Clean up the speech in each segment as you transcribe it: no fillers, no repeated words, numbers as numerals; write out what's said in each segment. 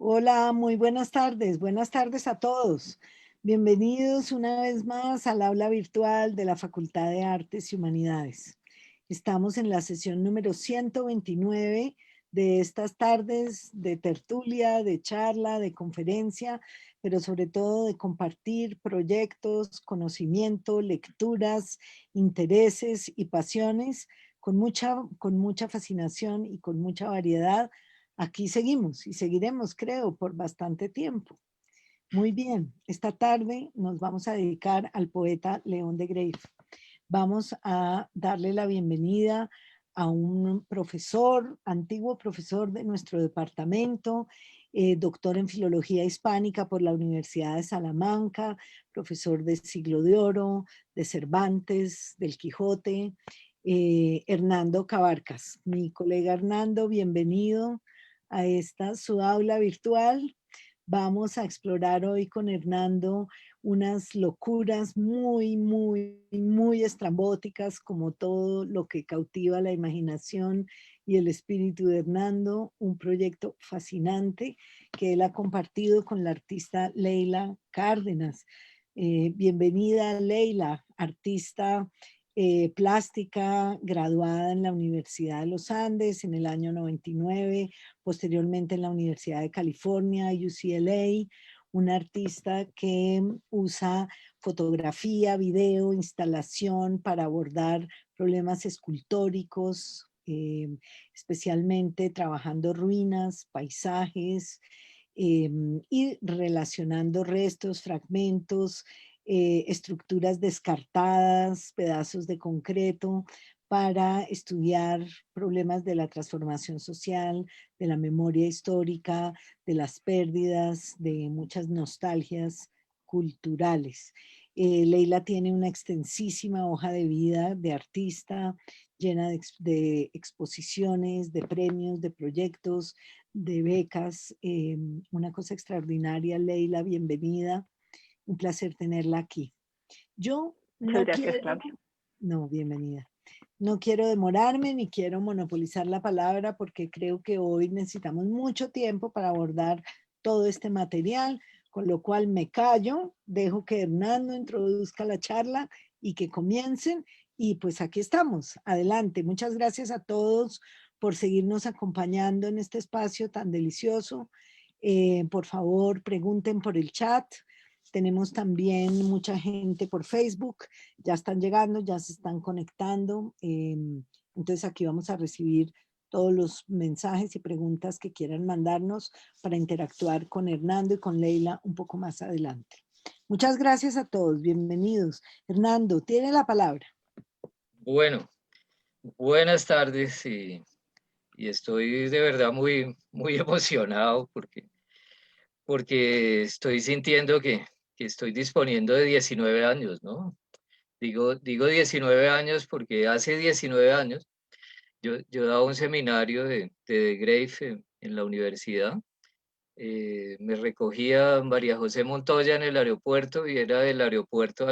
Hola, muy buenas tardes a todos. Bienvenidos una vez más al aula virtual de la Facultad de Artes y Humanidades. Estamos en la sesión número 129 de estas tardes de tertulia, de charla, de conferencia, pero sobre todo de compartir proyectos, conocimiento, lecturas, intereses y pasiones con mucha fascinación y con mucha variedad. Aquí seguimos y seguiremos, creo, por bastante tiempo. Muy bien, esta tarde nos vamos a dedicar al poeta León de Greiff. Vamos a darle la bienvenida a un profesor, antiguo profesor de nuestro departamento, doctor en Filología Hispánica por la Universidad de Salamanca, profesor de Siglo de Oro, de Cervantes, del Quijote, Hernando Cabarcas. Mi colega Hernando, bienvenido a esta su aula virtual. Vamos a explorar hoy con Hernando unas locuras muy estrambóticas, como todo lo que cautiva la imaginación y el espíritu de Hernando, un proyecto fascinante que él ha compartido con la artista Leila Cárdenas. Bienvenida, Leila, artista plástica, graduada en la Universidad de los Andes en el año 99, posteriormente en la Universidad de California, UCLA, una artista que usa fotografía, video, instalación para abordar problemas escultóricos, especialmente trabajando ruinas, paisajes, y relacionando restos, fragmentos, estructuras descartadas, pedazos de concreto, para estudiar problemas de la transformación social, de la memoria histórica, de las pérdidas, de muchas nostalgias culturales. Leila tiene una extensísima hoja de vida de artista, llena de exposiciones, de premios, de proyectos, de becas. Una cosa extraordinaria, Leila, bienvenida. Un placer tenerla aquí. Yo Muchas no gracias, quiero, Claudia. no, bienvenida. No quiero demorarme ni quiero monopolizar la palabra porque creo que hoy necesitamos mucho tiempo para abordar todo este material, con lo cual me callo, dejo que Hernando introduzca la charla y que comiencen. Y pues aquí estamos, adelante. Muchas gracias a todos por seguirnos acompañando en este espacio tan delicioso. Por favor, pregunten por el chat. Tenemos también mucha gente por Facebook, ya están llegando, ya se están conectando. Entonces aquí vamos a recibir todos los mensajes y preguntas que quieran mandarnos para interactuar con Hernando y con Leila un poco más adelante. Muchas gracias a todos, bienvenidos. Hernando, tiene la palabra. Bueno, buenas tardes y estoy de verdad muy emocionado porque estoy sintiendo que estoy disponiendo de 19 años, ¿no? Digo 19 años porque hace 19 años yo daba un seminario de Greiff en la universidad. Me recogía María José Montoya en el aeropuerto y era del aeropuerto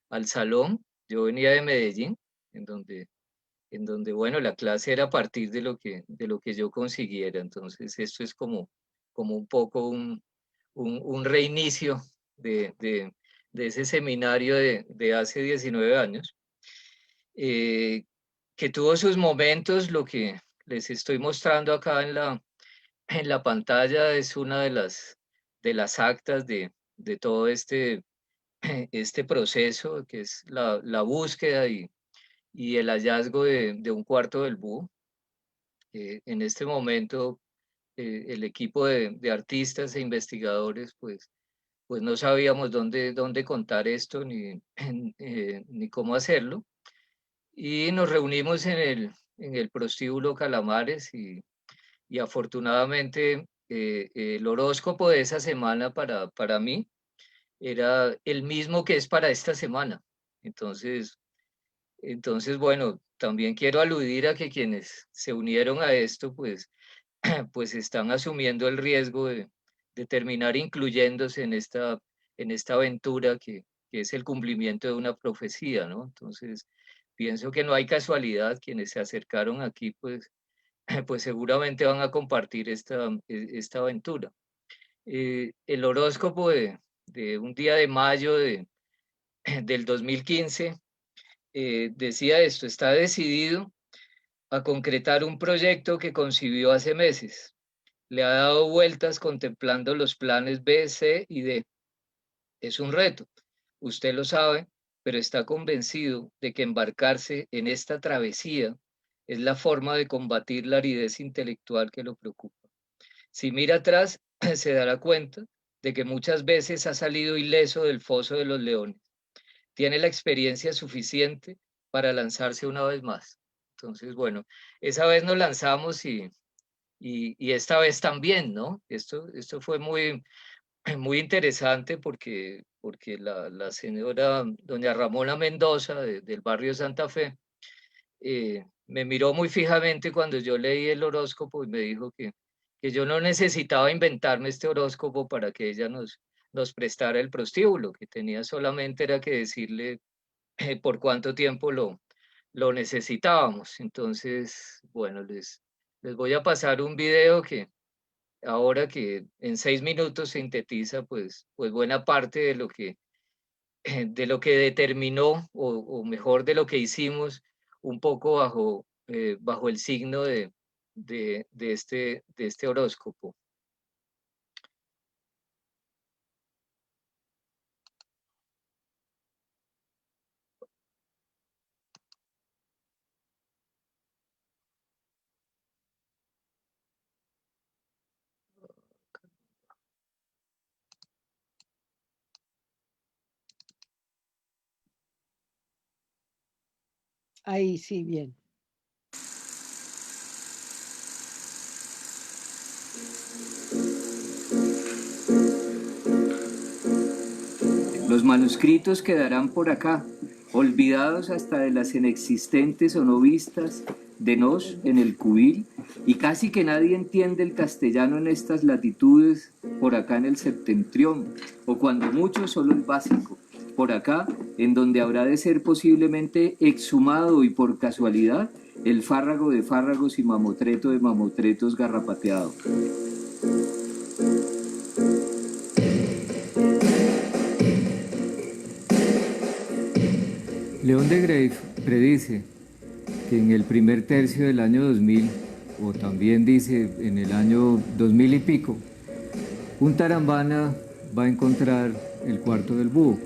al salón. Yo venía de Medellín, en donde, bueno, la clase era a partir de lo que yo consiguiera. Entonces, esto es como un poco un reinicio de, de, de ese seminario de hace 19 años, eh, que tuvo sus momentos. Lo que les estoy mostrando acá en la pantalla es una de las actas de todo este proceso, que es la búsqueda y el hallazgo de un cuarto del búho. En este momento, el equipo de artistas e investigadores, pues no sabíamos dónde contar esto ni cómo hacerlo. Y nos reunimos en el prostíbulo Calamares y afortunadamente el horóscopo de esa semana para mí era el mismo que es para esta semana. Entonces, bueno, también quiero aludir a que quienes se unieron a esto, pues están asumiendo el riesgo de terminar incluyéndose en esta aventura que es el cumplimiento de una profecía, ¿no? Entonces, pienso que no hay casualidad. Quienes se acercaron aquí, pues seguramente van a compartir esta aventura. El horóscopo de un día de mayo del 2015 decía esto: está decidido a concretar un proyecto que concibió hace meses. Le ha dado vueltas contemplando los planes B, C y D. Es un reto, usted lo sabe, pero está convencido de que embarcarse en esta travesía es la forma de combatir la aridez intelectual que lo preocupa. Si mira atrás, se dará cuenta de que muchas veces ha salido ileso del foso de los leones. Tiene la experiencia suficiente para lanzarse una vez más. Entonces, bueno, esa vez nos lanzamos y esta vez también, ¿no? Esto fue muy interesante porque la señora doña Ramona Mendoza del barrio Santa Fe me miró muy fijamente cuando yo leí el horóscopo y me dijo que yo no necesitaba inventarme este horóscopo para que ella nos prestara el prostíbulo, que tenía solamente era que decirle por cuánto tiempo lo necesitábamos. Entonces, bueno, les voy a pasar un video que ahora que en 6 minutos sintetiza pues buena parte de lo que determinó o mejor de lo que hicimos un poco bajo el signo de este horóscopo. Ahí sí, bien. Los manuscritos quedarán por acá, olvidados hasta de las inexistentes o no vistas de nos en el cubil, y casi que nadie entiende el castellano en estas latitudes, por acá en el septentrión, o cuando mucho solo el básico, por acá en donde habrá de ser posiblemente exhumado y por casualidad el fárrago de fárragos y mamotreto de mamotretos garrapateado. León de Greiff predice que en el primer tercio del año 2000, o también dice en el año 2000 y pico, un tarambana va a encontrar el cuarto del búho.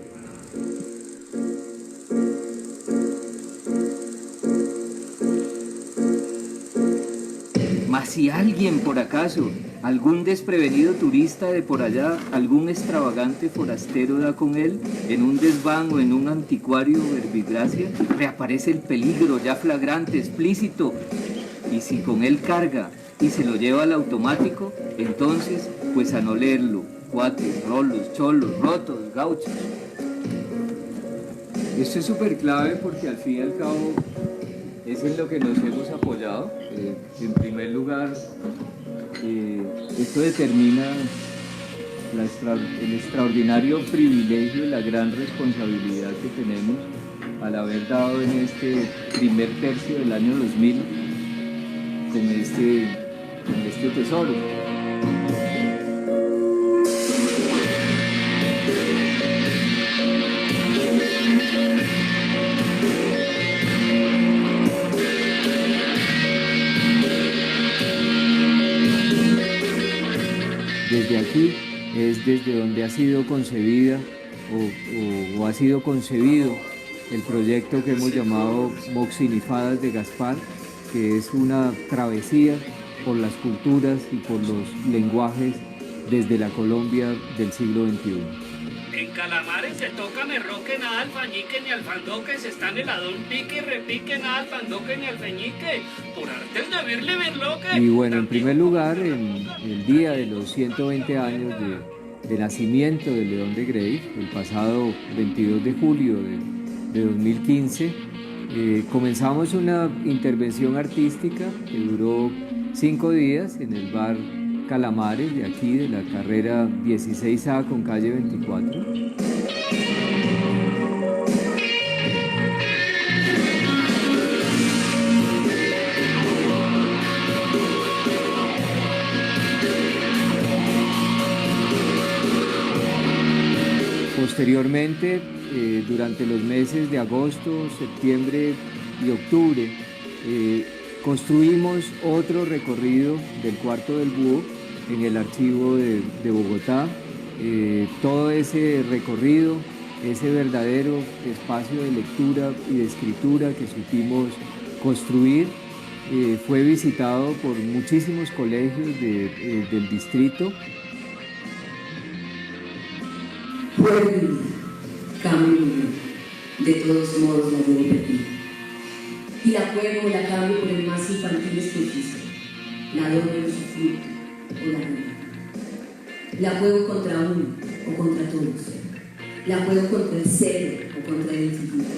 Mas si alguien por acaso, algún desprevenido turista de por allá, algún extravagante forastero da con él, en un desván o en un anticuario verbigracia, reaparece el peligro ya flagrante, explícito, y si con él carga y se lo lleva al automático, entonces, pues a no leerlo, cuates, rolos, cholos, rotos, gauchos. Esto es súper clave porque al fin y al cabo es en lo que nos hemos apoyado. En primer lugar, esto determina el extraordinario privilegio y la gran responsabilidad que tenemos al haber dado en este primer tercio del año 2000 con este tesoro. Desde aquí es desde donde ha sido concebida o ha sido concebido el proyecto que hemos llamado Moxinifadas de Gaspar, que es una travesía por las culturas y por los lenguajes desde la Colombia del siglo XXI. En Calamares se toca merroque, nada alfañique ni alfandoque, se está en el adón pique y repique, nada alfandoque ni alfeñique, por artes de verle verloque. Y bueno, en primer lugar, en el día de los 120 años de nacimiento de León de Greiff, el pasado 22 de julio de 2015, comenzamos una intervención artística que duró 5 días en el bar Calamares, de aquí, de la carrera 16A con calle 24. Posteriormente, durante los meses de agosto, septiembre y octubre, construimos otro recorrido del Cuarto del Búho en el archivo de Bogotá. Todo ese recorrido, ese verdadero espacio de lectura y de escritura que supimos construir, fue visitado por muchísimos colegios del distrito. Pueblo, cambio, de todos modos la debo repetir. Y la juego o la cambio por el más infantil especismo, la doy de su fruto o la gana. La juego contra uno o contra todos. La juego contra el cero o contra el infinito.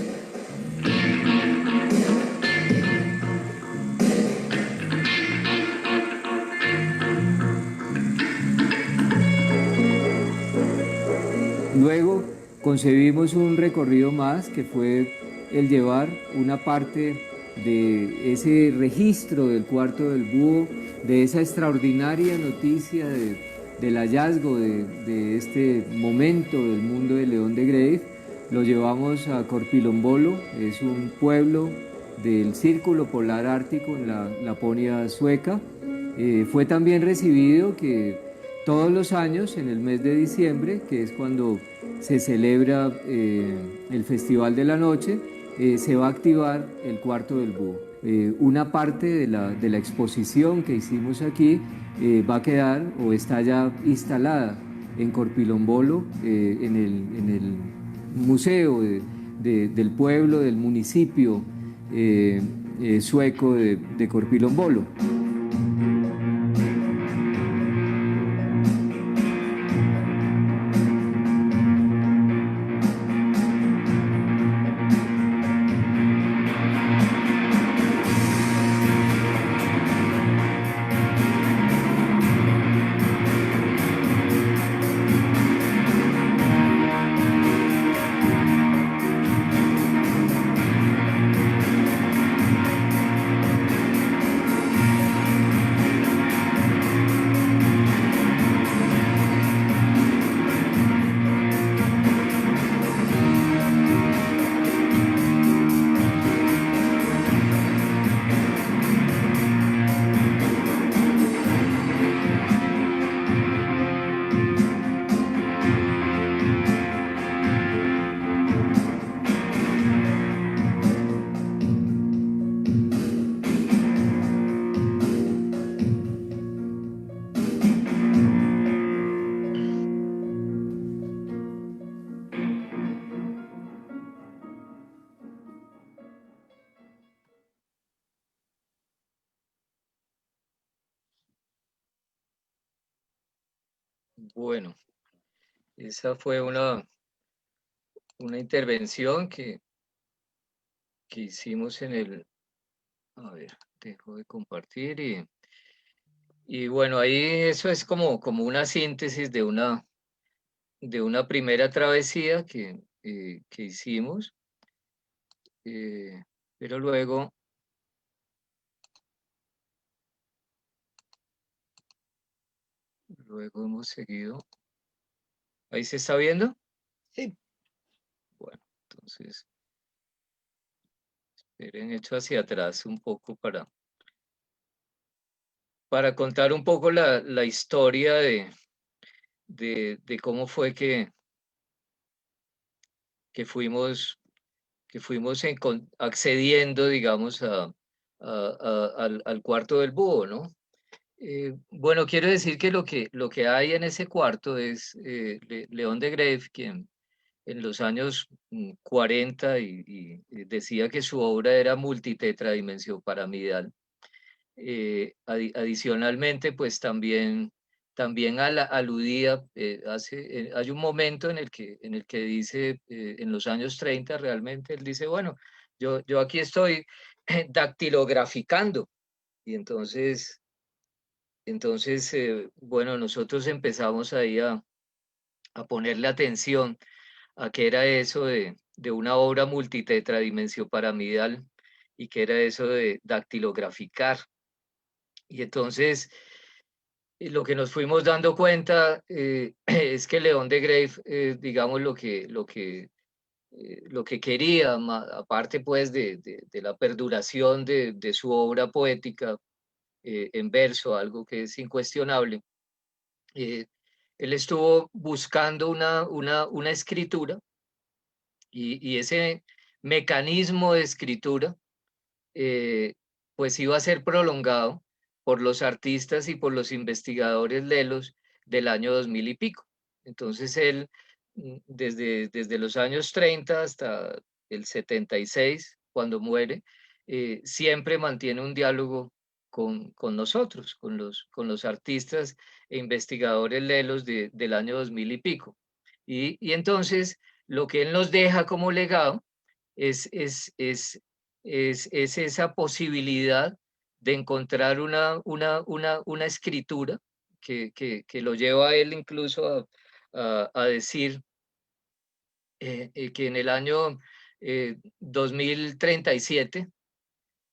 Luego concebimos un recorrido más que fue el llevar una parte de ese registro del Cuarto del Búho, de esa extraordinaria noticia del hallazgo de este momento del mundo de León de Greiff. Lo llevamos a Korpilombolo, es un pueblo del Círculo Polar Ártico en la Laponia sueca. Fue también recibido que todos los años, en el mes de diciembre, que es cuando se celebra el Festival de la Noche, se va a activar el Cuarto del Búho. Una parte de la exposición que hicimos aquí va a quedar o está ya instalada en Korpilombolo, en el museo del pueblo, del municipio sueco de Korpilombolo. Bueno, esa fue una intervención que hicimos en el... A ver, dejo de compartir y bueno, ahí eso es como una síntesis de una primera travesía que hicimos, pero luego hemos seguido. ¿Ahí se está viendo? Sí. Bueno, entonces, esperen, hecho hacia atrás un poco para contar un poco la historia de cómo fue que fuimos accediendo, digamos, al Cuarto del Búho, ¿no? Bueno, quiero decir que lo que hay en ese cuarto es León de Greiff, quien en los años 40 y decía que su obra era multitetradimensión piramidal. Adicionalmente, pues también aludía, hay un momento en el que dice, en los años 30 realmente, él dice, bueno, yo aquí estoy dactilograficando. Y entonces bueno, nosotros empezamos ahí a ponerle atención a qué era eso de una obra multitetradimensión piramidal y qué era eso de dactilograficar. Y entonces lo que nos fuimos dando cuenta es que León de Grave, digamos, lo que quería, aparte pues de la perduración de su obra poética en verso, algo que es incuestionable, eh, él estuvo buscando una escritura y ese mecanismo de escritura pues iba a ser prolongado por los artistas y por los investigadores lelos del año 2000 y pico. Entonces él, desde los años 30 hasta el 76, cuando muere, siempre mantiene un diálogo con nosotros, con los artistas e investigadores lelos del año 2000 y pico. Y entonces lo que él nos deja como legado es, es, es, es esa posibilidad de encontrar una escritura que lo lleva a él incluso a decir que en el año 2037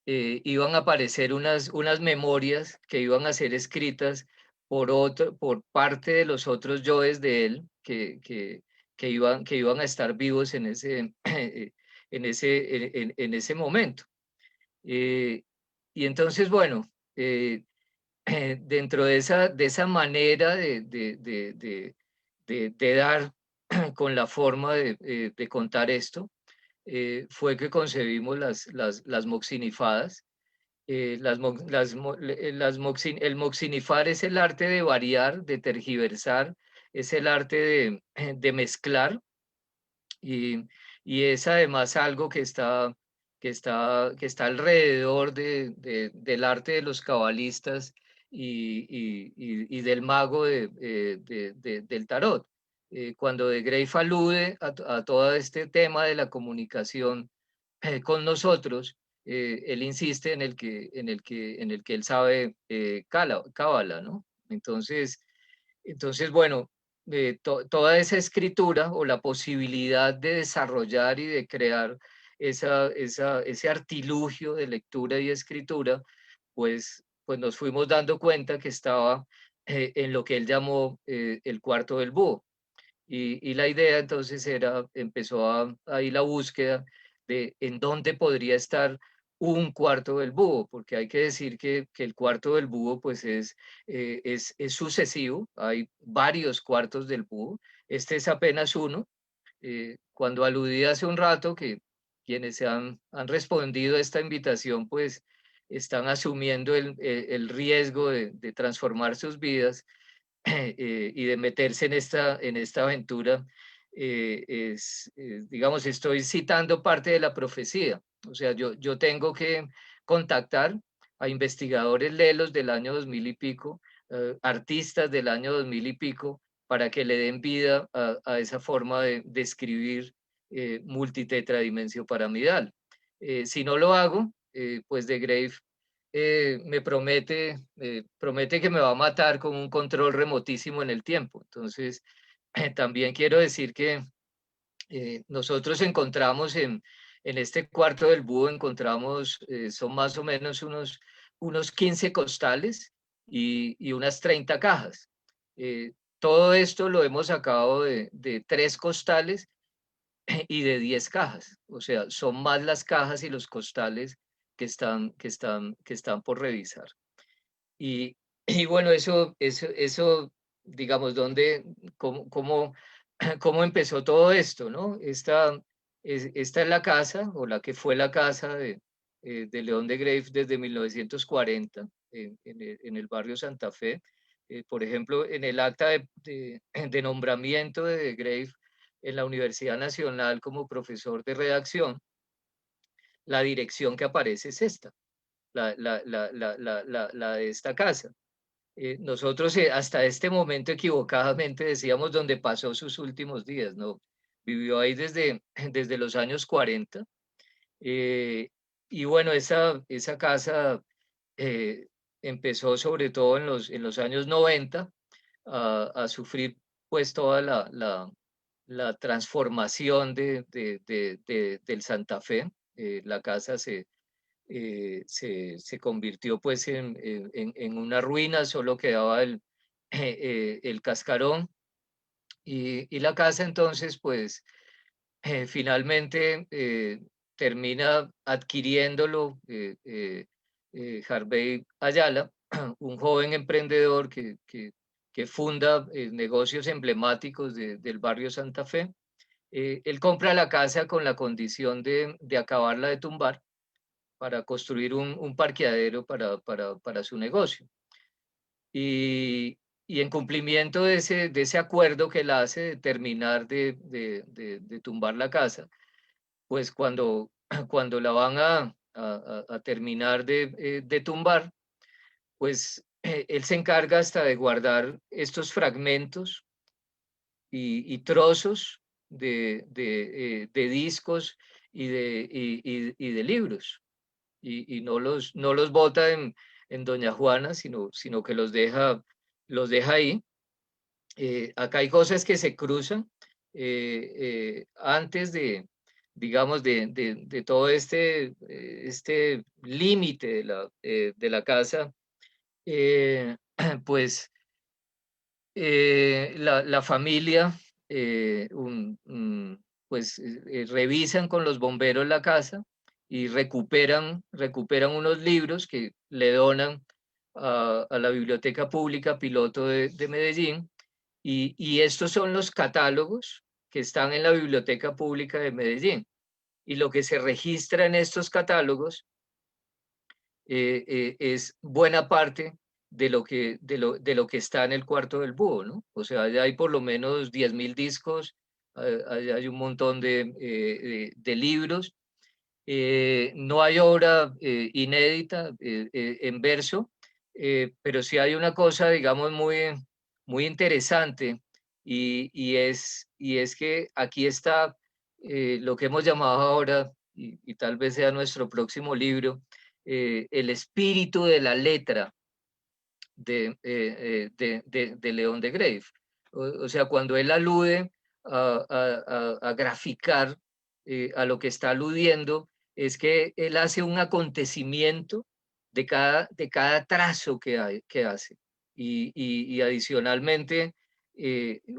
iban a aparecer unas memorias que iban a ser escritas por parte de los otros yoes de él que iban a estar vivos en ese, en ese momento. Eh, y entonces, bueno, dentro de esa manera de dar con la forma de contar esto, fue que concebimos las moxinifadas. El moxinifar es el arte de variar, de tergiversar, es el arte de mezclar y, y es además algo que está alrededor del arte de los cabalistas y del mago del tarot. Cuando de Grey alude a todo este tema de la comunicación con nosotros, él insiste en el que él sabe cábala, ¿no? Entonces, bueno, toda esa escritura o la posibilidad de desarrollar y de crear ese artilugio de lectura y escritura, pues nos fuimos dando cuenta que estaba en lo que él llamó el cuarto del búho. Y la idea entonces empezó ahí la búsqueda de en dónde podría estar un cuarto del búho, porque hay que decir que el cuarto del búho pues es sucesivo, hay varios cuartos del búho, este es apenas uno. Cuando aludí hace un rato que quienes han respondido a esta invitación pues están asumiendo el riesgo de transformar sus vidas, y de meterse en esta aventura, digamos, estoy citando parte de la profecía. O sea, yo tengo que contactar a investigadores lelos del año 2000 y pico, artistas del año 2000 y pico, para que le den vida a esa forma de escribir multitetradimensión piramidal. Si no lo hago, pues de Grave promete que me va a matar con un control remotísimo en el tiempo. Entonces, también quiero decir que nosotros encontramos en este cuarto del búho, encontramos, son más o menos unos 15 costales y unas 30 cajas. Todo esto lo hemos sacado de 3 costales y de 10 cajas. O sea, son más las cajas y los costales que están por revisar. Y, y bueno, eso, digamos, cómo, cómo empezó todo esto, ¿no? Esta es la casa, o la que fue la casa de León de Grave desde 1940 en el barrio Santa Fe. Por ejemplo, en el acta de nombramiento de Grave en la Universidad Nacional como profesor de redacción, la dirección que aparece es esta, la de esta casa. Nosotros hasta este momento equivocadamente decíamos donde pasó sus últimos días, ¿no? Vivió ahí desde los años 40. Y bueno, esa casa eh, empezó sobre todo en los años 90 a sufrir pues toda la transformación del Santa Fe. La casa se convirtió pues en una ruina, solo quedaba el cascarón y la casa. Entonces, pues finalmente termina adquiriéndolo Harvey Ayala, un joven emprendedor que funda negocios emblemáticos del barrio Santa Fe. Él compra la casa con la condición de acabarla de tumbar para construir un parqueadero para su negocio. Y en cumplimiento de ese acuerdo que él hace de terminar de tumbar la casa, pues cuando la van a terminar de tumbar, pues él se encarga hasta de guardar estos fragmentos y trozos de discos y de libros, y no los bota en Doña Juana, sino que los deja ahí. Acá hay cosas que se cruzan antes digamos, de todo este límite de la casa. Pues la familia, pues revisan con los bomberos la casa y recuperan unos libros que le donan a la Biblioteca Pública Piloto de Medellín, y estos son los catálogos que están en la Biblioteca Pública de Medellín. Y lo que se registra en estos catálogos es buena parte de lo que está en el cuarto del búho, ¿no? O sea, allá hay por lo menos 10.000 discos, allá hay un montón de libros. No hay obra inédita en verso, pero sí hay una cosa, digamos, muy interesante, y es que aquí está lo que hemos llamado ahora, y tal vez sea nuestro próximo libro, el espíritu de la letra de León de Grave. O sea, cuando él alude a graficar a lo que está aludiendo, es que él hace un acontecimiento de cada trazo que hace. Y adicionalmente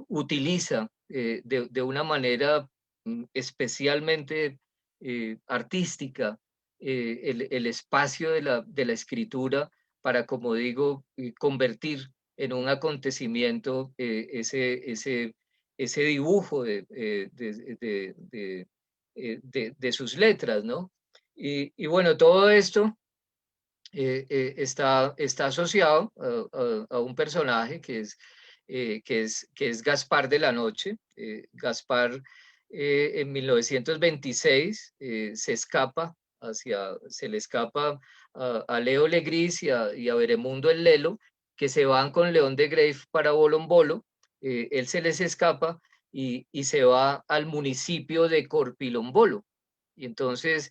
utiliza de una manera especialmente artística el espacio de la escritura para, como digo, convertir en un acontecimiento ese dibujo de sus letras, ¿no? Y bueno, todo esto está asociado a un personaje que es Gaspar de la Noche. Gaspar en 1926 se le escapa a Leo Legris y a Beremundo el Lelo, que se van con León de Grave para Bolombolo. Él se les escapa y se va al municipio de Corpilombolo. Y entonces,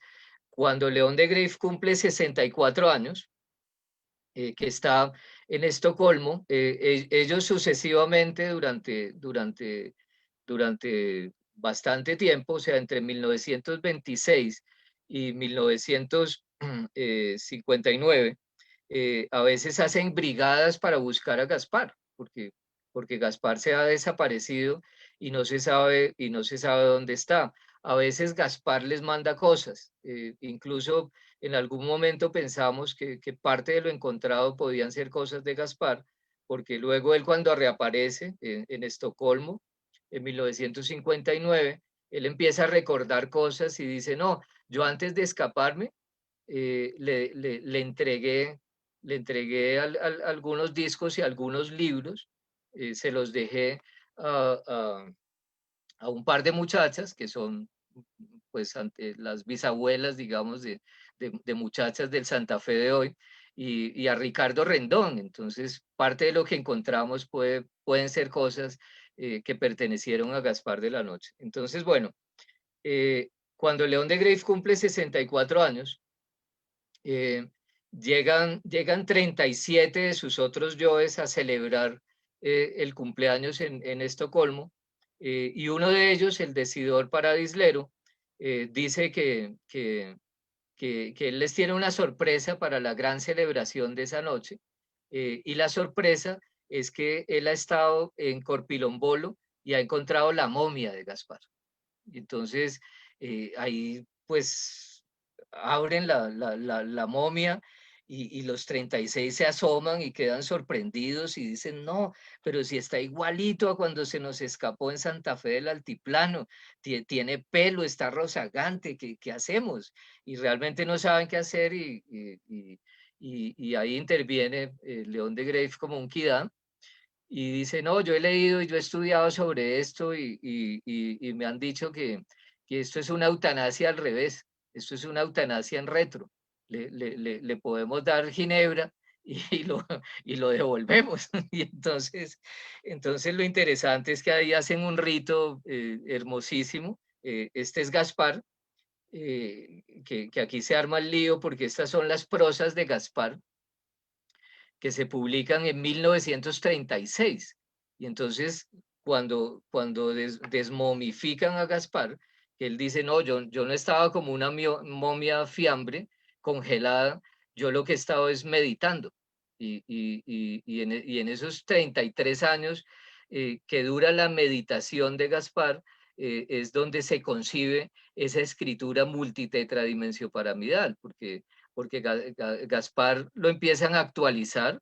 cuando León de Grave cumple 64 años, que está en Estocolmo, ellos sucesivamente durante bastante tiempo, o sea, entre 1926 y 1959, a veces hacen brigadas para buscar a Gaspar, porque Gaspar se ha desaparecido y no se sabe dónde está. A veces Gaspar les manda cosas, incluso en algún momento pensamos que parte de lo encontrado podían ser cosas de Gaspar, porque luego él, cuando reaparece en Estocolmo en 1959, él empieza a recordar cosas y dice: no, yo antes de escaparme le entregué algunos discos y algunos libros, se los dejé a un par de muchachas que son, pues, ante las bisabuelas, digamos, de muchachas del Santa Fe de hoy, y a Ricardo Rendón. Entonces, parte de lo que encontramos pueden ser cosas que pertenecieron a Gaspar de la Noche. Entonces, bueno, cuando León de Grave cumple 64 años, llegan 37 de sus otros yoes a celebrar el cumpleaños en Estocolmo, y uno de ellos, el decidor Paradislero, dice que él les tiene una sorpresa para la gran celebración de esa noche, y la sorpresa es que él ha estado en Corpilombolo y ha encontrado la momia de Gaspar. Y entonces ahí pues abren la momia y los 36 se asoman y quedan sorprendidos y dicen, no, pero si está igualito a cuando se nos escapó en Santa Fe del Altiplano, tiene pelo, está rozagante, ¿qué hacemos? Y realmente no saben qué hacer y ahí interviene León de Greiff como un Kidam y dice, no, yo he leído y yo he estudiado sobre esto y me han dicho que esto es una eutanasia al revés, esto es una eutanasia en retro. Le podemos dar ginebra y lo devolvemos. Y entonces lo interesante es que ahí hacen un rito hermosísimo. Este es Gaspar, que aquí se arma el lío porque estas son las prosas de Gaspar que se publican en 1936. Y entonces, cuando desmomifican a Gaspar, que él dice, no, yo no estaba como una momia fiambre, congelada, yo lo que he estado es meditando. Y en esos 33 años que dura la meditación de Gaspar, es donde se concibe esa escritura multitetradimensiopiramidal, porque Gaspar lo empiezan a actualizar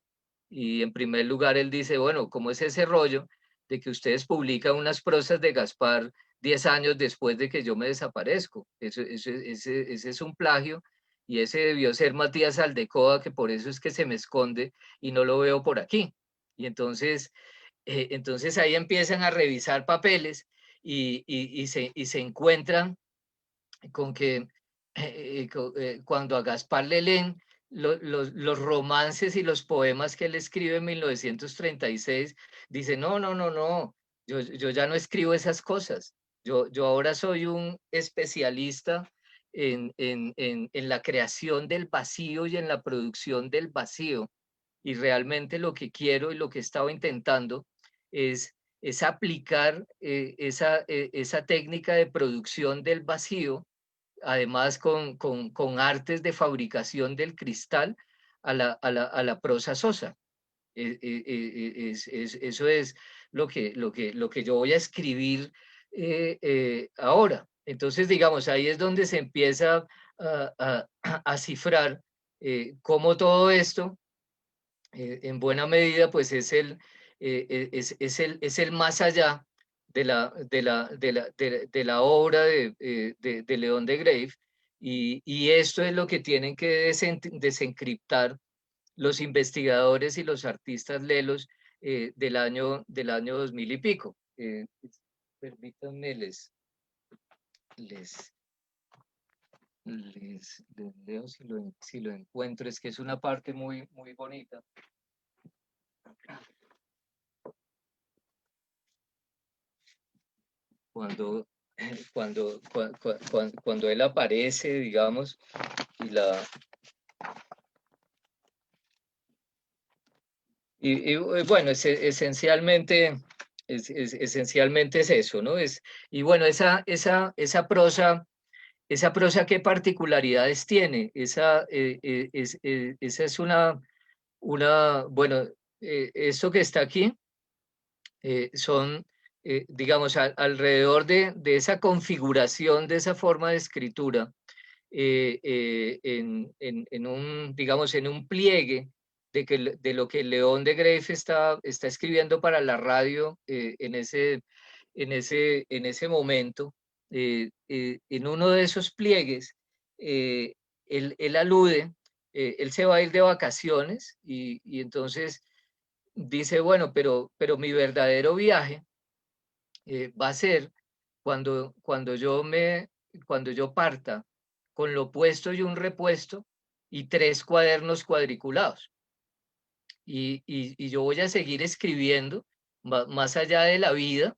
y en primer lugar él dice, bueno, ¿cómo es ese rollo de que ustedes publican unas prosas de Gaspar 10 años después de que yo me desaparezco? Ese es un plagio y ese debió ser Matías Aldecoa, que por eso es que se me esconde y no lo veo por aquí. Y entonces ahí empiezan a revisar papeles y se encuentran con que cuando a Gaspar le leen los romances y los poemas que él escribe en 1936, dice, no, no, no, no, yo ya no escribo esas cosas. Yo ahora soy un especialista en la creación del vacío y en la producción del vacío. Y realmente lo que quiero y lo que he estado intentando es aplicar esa técnica de producción del vacío, además con artes de fabricación del cristal a la prosa sosa. Eso es lo que yo voy a escribir ahora. Entonces, digamos, ahí es donde se empieza a cifrar cómo todo esto, en buena medida, pues es el más allá de la obra de León de Greiff, y esto es lo que tienen que desencriptar los investigadores y los artistas lelos del año 2000 y pico. Permítanme, les leo si lo encuentro, es que es una parte muy, muy bonita. Cuando, cuando él aparece, digamos, y bueno, esencialmente es eso, ¿no? Y bueno, esa prosa, ¿qué particularidades tiene? Esa es bueno, esto que está aquí son, digamos, alrededor de esa configuración, de esa forma de escritura, digamos, en un pliegue de lo que León de Greiff está escribiendo para la radio en ese momento. En uno de esos pliegues, él alude, él se va a ir de vacaciones y entonces dice, bueno, pero mi verdadero viaje va a ser cuando yo parta con lo puesto y un repuesto y 3 cuadernos cuadriculados. Y yo voy a seguir escribiendo más allá de la vida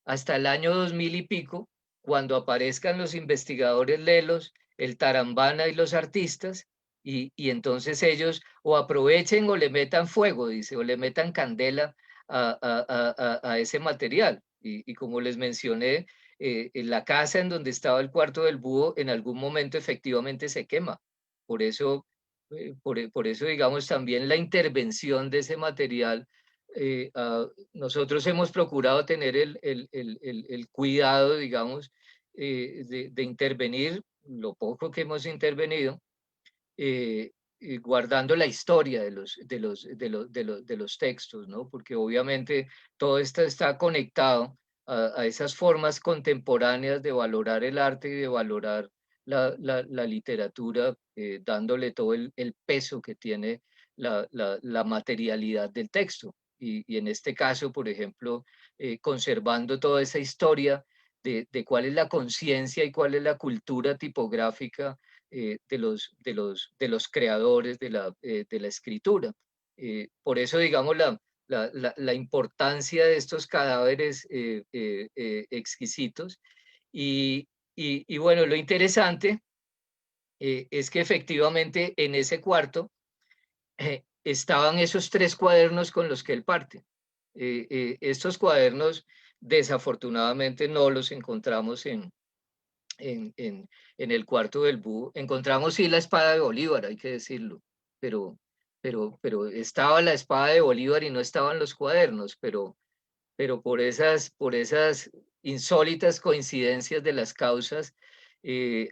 hasta el año 2000 y pico, cuando aparezcan los investigadores lelos, el Tarambana y los artistas, y entonces ellos o aprovechen o le metan fuego, dice, o le metan candela a ese material. Y como les mencioné, en la casa en donde estaba el cuarto del búho, en algún momento efectivamente se quema. Por eso, digamos, también la intervención de ese material nosotros hemos procurado tener el cuidado, digamos, de intervenir, lo poco que hemos intervenido, guardando la historia de los textos, ¿no? Porque obviamente todo esto está conectado a esas formas contemporáneas de valorar el arte y de valorar la literatura, dándole todo el peso que tiene la materialidad del texto. Y en este caso, por ejemplo, conservando toda esa historia de cuál es la conciencia y cuál es la cultura tipográfica de los creadores de la escritura. Por eso, digamos, la importancia de estos cadáveres exquisitos. Y bueno, lo interesante es que efectivamente en ese cuarto estaban esos 3 cuadernos con los que él parte. Estos cuadernos desafortunadamente no los encontramos en el cuarto del búho. Encontramos sí la espada de Bolívar, hay que decirlo, pero estaba la espada de Bolívar y no estaban los cuadernos, pero por esas insólitas coincidencias de las causas,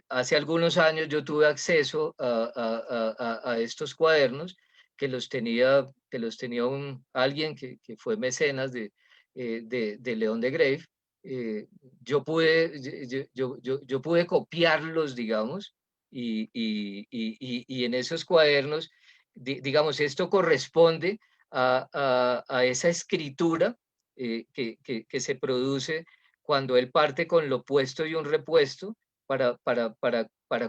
hace algunos años yo tuve acceso a estos cuadernos que los tenía alguien que fue mecenas de León de Grave. Yo pude copiarlos, digamos, y en esos cuadernos, digamos, esto corresponde a esa escritura que se produce cuando él parte con lo puesto y un repuesto para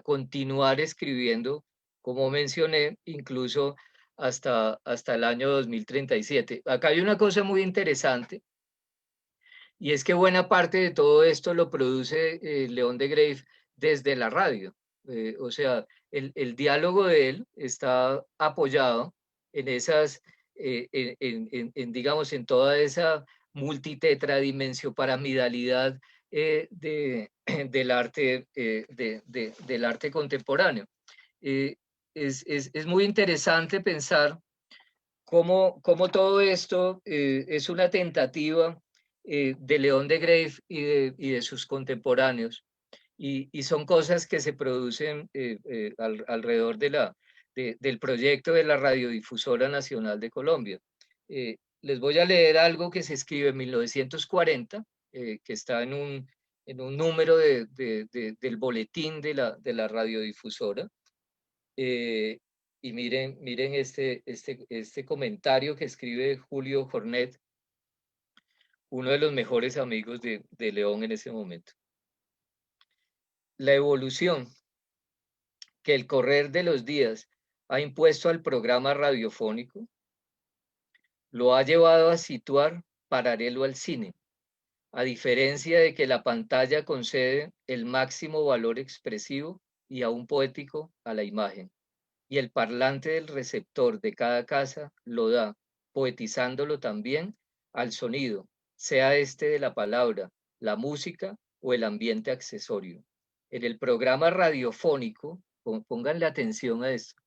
continuar escribiendo, como mencioné, incluso hasta el año 2037. Acá hay una cosa muy interesante, y es que buena parte de todo esto lo produce León de Grave desde la radio. O sea, el diálogo de él está apoyado en esas, digamos, en toda esa multitetradimensioparamidalidad del arte, del arte contemporáneo. Eh, es muy interesante pensar cómo todo esto es una tentativa de León de Grave y de sus contemporáneos. Y son cosas que se producen alrededor del proyecto de la Radiodifusora Nacional de Colombia. Les voy a leer algo que se escribe en 1940, que está en un número del boletín de la radiodifusora. Y miren este comentario que escribe Julio Jornet, uno de los mejores amigos de León en ese momento. La evolución que el correr de los días ha impuesto al programa radiofónico lo ha llevado a situar paralelo al cine, a diferencia de que la pantalla concede el máximo valor expresivo y aún poético a la imagen, y el parlante del receptor de cada casa lo da, poetizándolo también al sonido, sea este de la palabra, la música o el ambiente accesorio. En el programa radiofónico, pónganle atención a esto,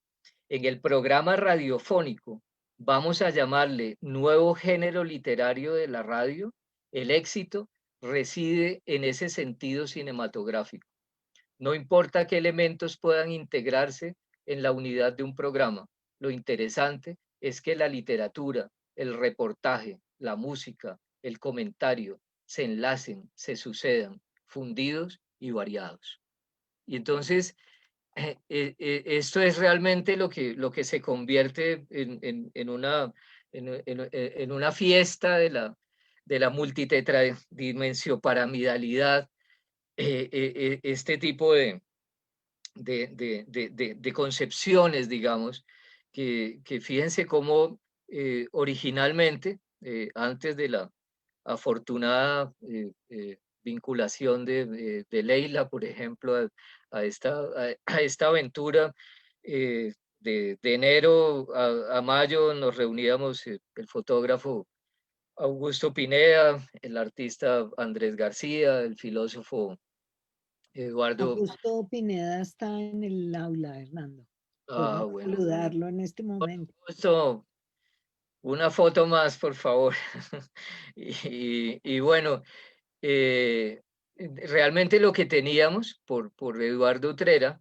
en el programa radiofónico vamos a llamarle nuevo género literario de la radio, el éxito reside en ese sentido cinematográfico. No importa qué elementos puedan integrarse en la unidad de un programa, lo interesante es que la literatura, el reportaje, la música, el comentario se enlacen, se sucedan, fundidos y variados. Y entonces, esto es realmente lo que se convierte en una fiesta de la multitetradimensioparamidalidad, este tipo de concepciones, digamos, que fíjense cómo originalmente, antes de la afortunada vinculación de Leila, por ejemplo, a esta aventura, de enero a mayo nos reuníamos el fotógrafo Augusto Pineda, el artista Andrés García, el filósofo Eduardo. Augusto Pineda está en el aula, Hernando. Podemos Bueno, saludarlo en este momento. Augusto, Una foto más, por favor. Y bueno, eh, realmente lo que teníamos por Eduardo Utrera,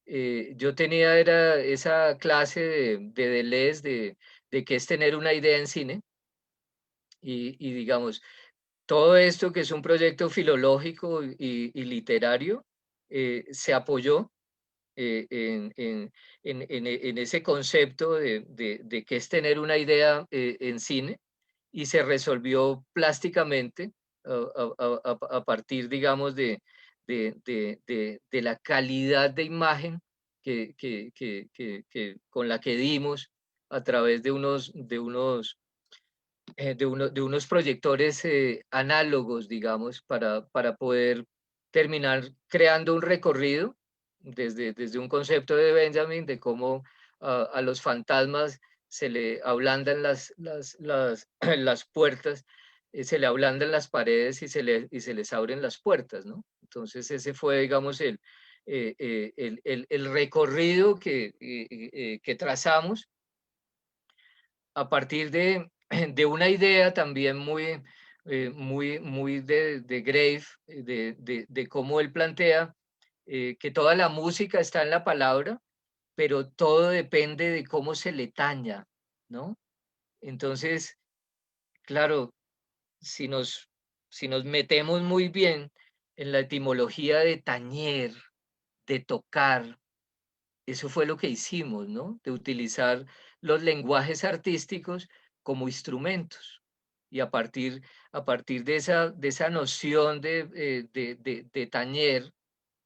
yo tenía era esa clase de Deleuze de qué es tener una idea en cine y digamos, todo esto que es un proyecto filológico y literario se apoyó en ese concepto de qué es tener una idea en cine y se resolvió plásticamente a partir, digamos, de la calidad de imagen con la que dimos a través de unos proyectores análogos, digamos, para poder terminar creando un recorrido desde un concepto de Benjamin de cómo a los fantasmas se le ablandan las puertas, se le ablandan las paredes y se les abren las puertas, ¿no? Entonces ese fue, digamos, el recorrido que trazamos a partir de una idea también muy de Grave, de cómo él plantea que toda la música está en la palabra, pero todo depende de cómo se le taña, ¿no? Entonces, claro, si si nos metemos muy bien en la etimología de tañer, de tocar, eso fue lo que hicimos, ¿no? De utilizar los lenguajes artísticos como instrumentos. Y a partir de esa noción de tañer,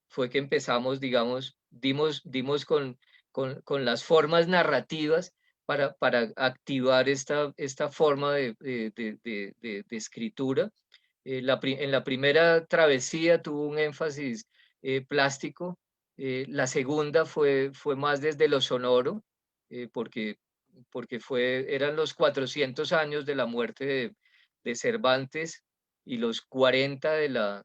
fue que empezamos, digamos, dimos con las formas narrativas para activar esta forma de escritura. En la primera travesía tuvo un énfasis plástico, la segunda fue más desde lo sonoro, porque eran los 400 años de la muerte de Cervantes y los 40 de la,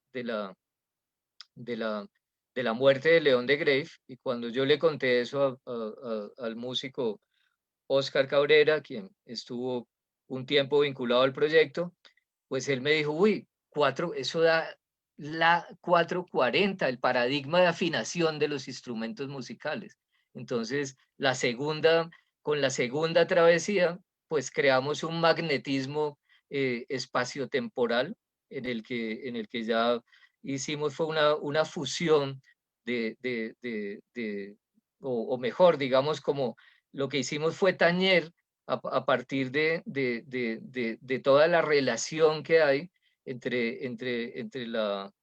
de la muerte de León de Grave. Y cuando yo le conté eso al músico Oscar Cabrera, quien estuvo un tiempo vinculado al proyecto, pues él me dijo, uy, eso da la 440, el paradigma de afinación de los instrumentos musicales. Entonces, con la segunda travesía, pues creamos un magnetismo espaciotemporal en el que ya hicimos fue una fusión o mejor, digamos, como lo que hicimos fue tañer a partir de toda la relación que hay entre la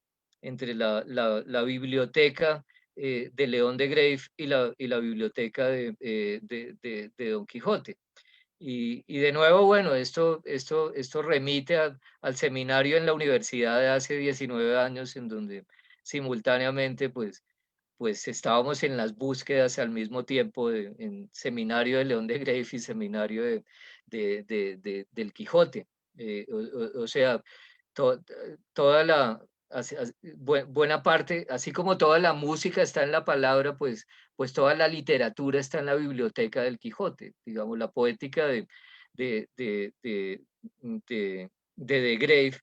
biblioteca de León de Grave y la biblioteca de Don Quijote. Y de nuevo, bueno, esto remite al seminario en la universidad de hace 19 años, en donde simultáneamente, pues estábamos en las búsquedas al mismo tiempo en seminario de León de Grave y seminario del Quijote. O sea, toda buena parte, así como toda la música está en la palabra, pues toda la literatura está en la biblioteca del Quijote. Digamos, la poética de, de, de, de Grave,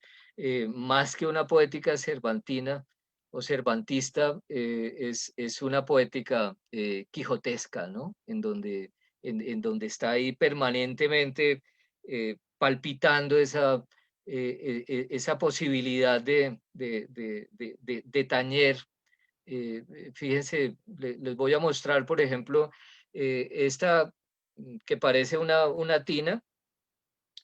más que una poética cervantina o cervantista, es una poética quijotesca, ¿no? En donde está ahí permanentemente palpitando esa posibilidad de tañer. Fíjense, les voy a mostrar, por ejemplo, esta que parece una tina,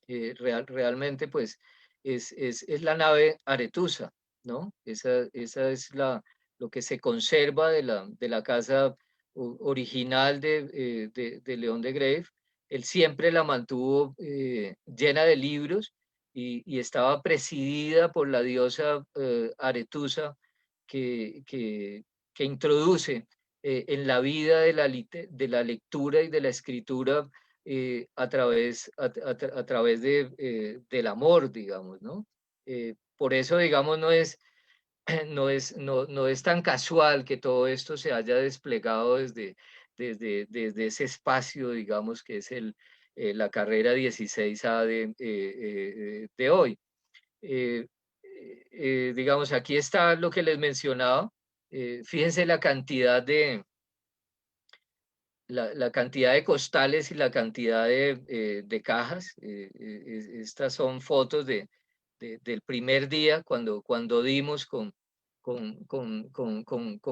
realmente pues es la nave Aretusa, ¿no? Esa es lo que se conserva de la casa original de León de Grave. Él siempre la mantuvo llena de libros y estaba presidida por la diosa Aretusa que introduce en la vida de la lectura y de la escritura a través del amor, digamos, ¿no? Por eso, digamos, no es tan casual que todo esto se haya desplegado desde ese espacio, digamos, que es la carrera 16A de hoy. Digamos, aquí está lo que les mencionaba. Fíjense la cantidad la cantidad de costales y la cantidad de cajas. Estas son fotos del primer día cuando dimos con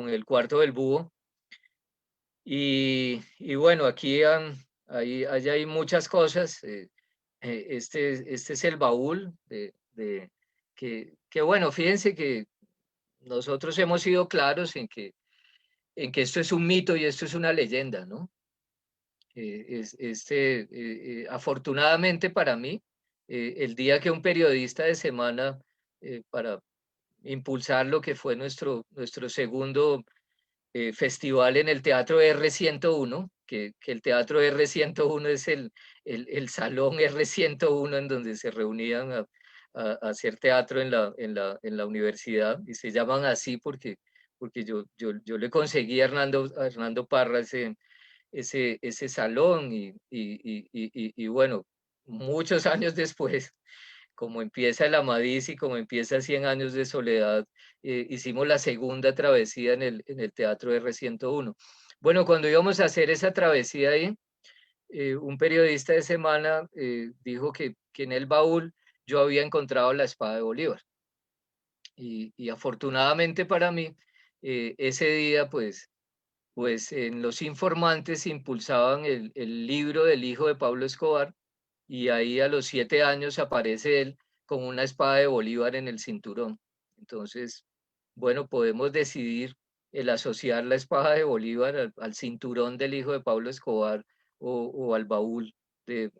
el cuarto del búho. Y bueno, aquí allá hay muchas cosas. Este es el baúl que bueno, fíjense que nosotros hemos sido claros en que esto es un mito y esto es una leyenda, ¿no? Afortunadamente para mí, el día que un periodista de semana, para impulsar lo que fue nuestro segundo festival en el Teatro R101, que el Teatro R101 es el salón R101 en donde se reunían a hacer teatro en la universidad, y se llaman así porque yo le conseguí a Hernando Parra ese salón y bueno, muchos años después, como empieza el Amadís y como empieza 100 años de soledad, hicimos la segunda travesía en el Teatro R101. Bueno, cuando íbamos a hacer esa travesía ahí, un periodista de semana dijo que en el baúl yo había encontrado la espada de Bolívar. Y afortunadamente para mí, ese día pues en Los Informantes impulsaban el libro del hijo de Pablo Escobar, y ahí a los 7 años aparece él con una espada de Bolívar en el cinturón. Entonces, bueno, podemos decidir el asociar la espada de Bolívar al cinturón del hijo de Pablo Escobar o al baúl de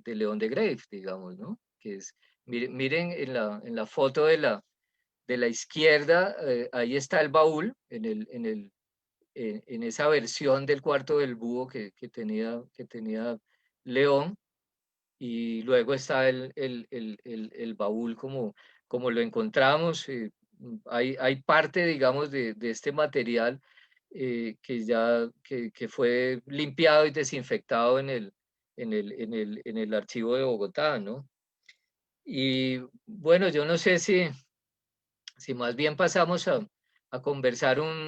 León de Greiff, digamos, ¿no? Miren en la foto de la izquierda, ahí está el baúl en esa versión del cuarto del búho que tenía León, y luego está el baúl como lo encontramos. Hay parte, digamos, de este material que fue limpiado y desinfectado en el archivo de Bogotá, ¿no? Y bueno, yo no sé si más bien pasamos a conversar un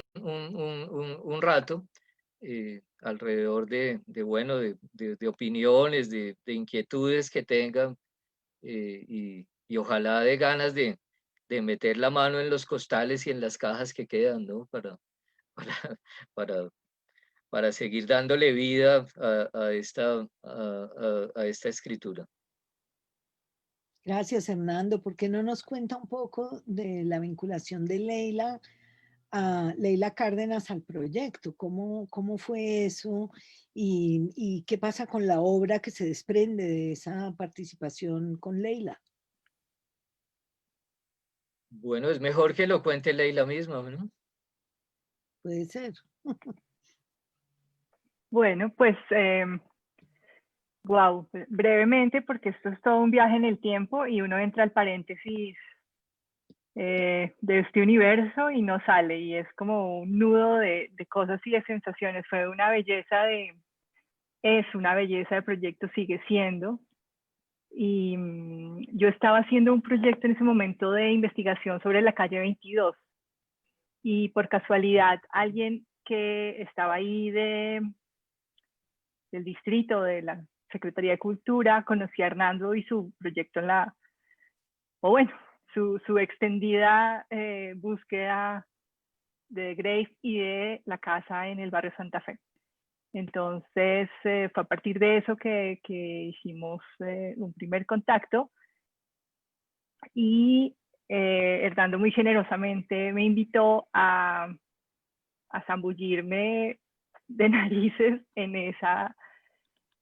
rato alrededor bueno, de opiniones, de inquietudes que tengan, y ojalá de ganas de meter la mano en los costales y en las cajas que quedan, ¿no? Para, para, para seguir dándole vida a esta escritura. Gracias, Hernando. ¿Por qué no nos cuenta un poco de la vinculación de Leila a Leila Cárdenas al proyecto? ¿Cómo fue eso? ¿Y qué pasa con la obra que se desprende de esa participación con Leila? Bueno, es mejor que lo cuente Leila misma, ¿no? Puede ser. Bueno, pues, wow, brevemente, porque esto es todo un viaje en el tiempo y uno entra al paréntesis de este universo y no sale, y es como un nudo de cosas y de sensaciones. Fue una belleza es una belleza de proyecto, sigue siendo. Y yo estaba haciendo un proyecto en ese momento de investigación sobre la calle 22, y por casualidad alguien que estaba ahí del distrito, de la Secretaría de Cultura, conocía a Hernando y su proyecto su extendida búsqueda de Greiff y de la casa en el barrio Santa Fe. Entonces fue a partir de eso que hicimos un primer contacto, y Hernando muy generosamente me invitó a zambullirme de narices en esa.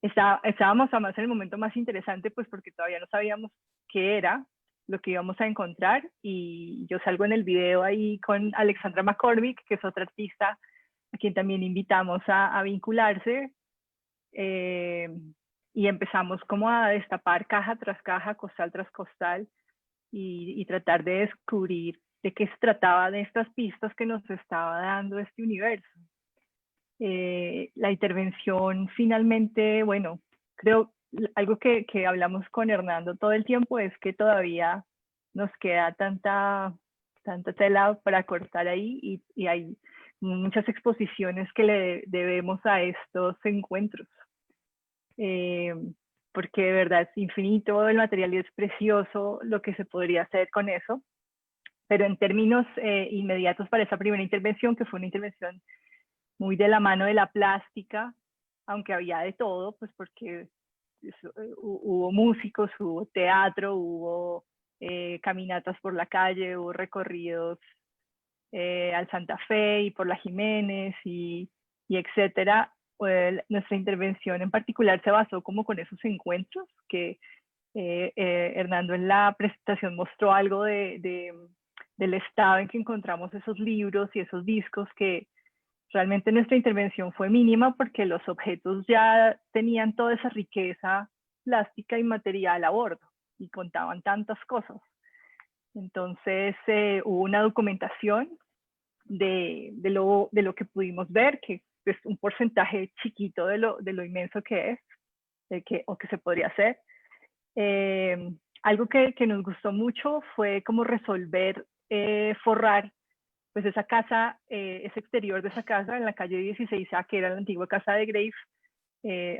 Estábamos además en el momento más interesante, pues porque todavía no sabíamos qué era lo que íbamos a encontrar, y yo salgo en el video ahí con Alexandra McCormick, que es otra artista a quien también invitamos a vincularse, y empezamos como a destapar caja tras caja, costal tras costal, y tratar de descubrir de qué se trataba de estas pistas que nos estaba dando este universo. La intervención finalmente, bueno, creo algo que hablamos con Hernando todo el tiempo es que todavía nos queda tanta tela para cortar ahí y hay muchas exposiciones que le debemos a estos encuentros. Porque de verdad es infinito el material y es precioso lo que se podría hacer con eso. Pero en términos inmediatos para esa primera intervención, que fue una intervención muy de la mano de la plástica, aunque había de todo, pues porque hubo músicos, hubo teatro, hubo caminatas por la calle, hubo recorridos al Santa Fe y por la Jiménez y etcétera. Nuestra intervención en particular se basó como con esos encuentros que Hernando en la presentación mostró algo del estado en que encontramos esos libros y esos discos, que realmente nuestra intervención fue mínima porque los objetos ya tenían toda esa riqueza plástica y material a bordo y contaban tantas cosas. Entonces hubo una documentación de lo que pudimos ver, que es un porcentaje chiquito de lo inmenso que es, o que se podría hacer. Algo que nos gustó mucho fue como resolver, forrar pues esa casa, ese exterior de esa casa en la calle 16A, que era la antigua casa de Grave,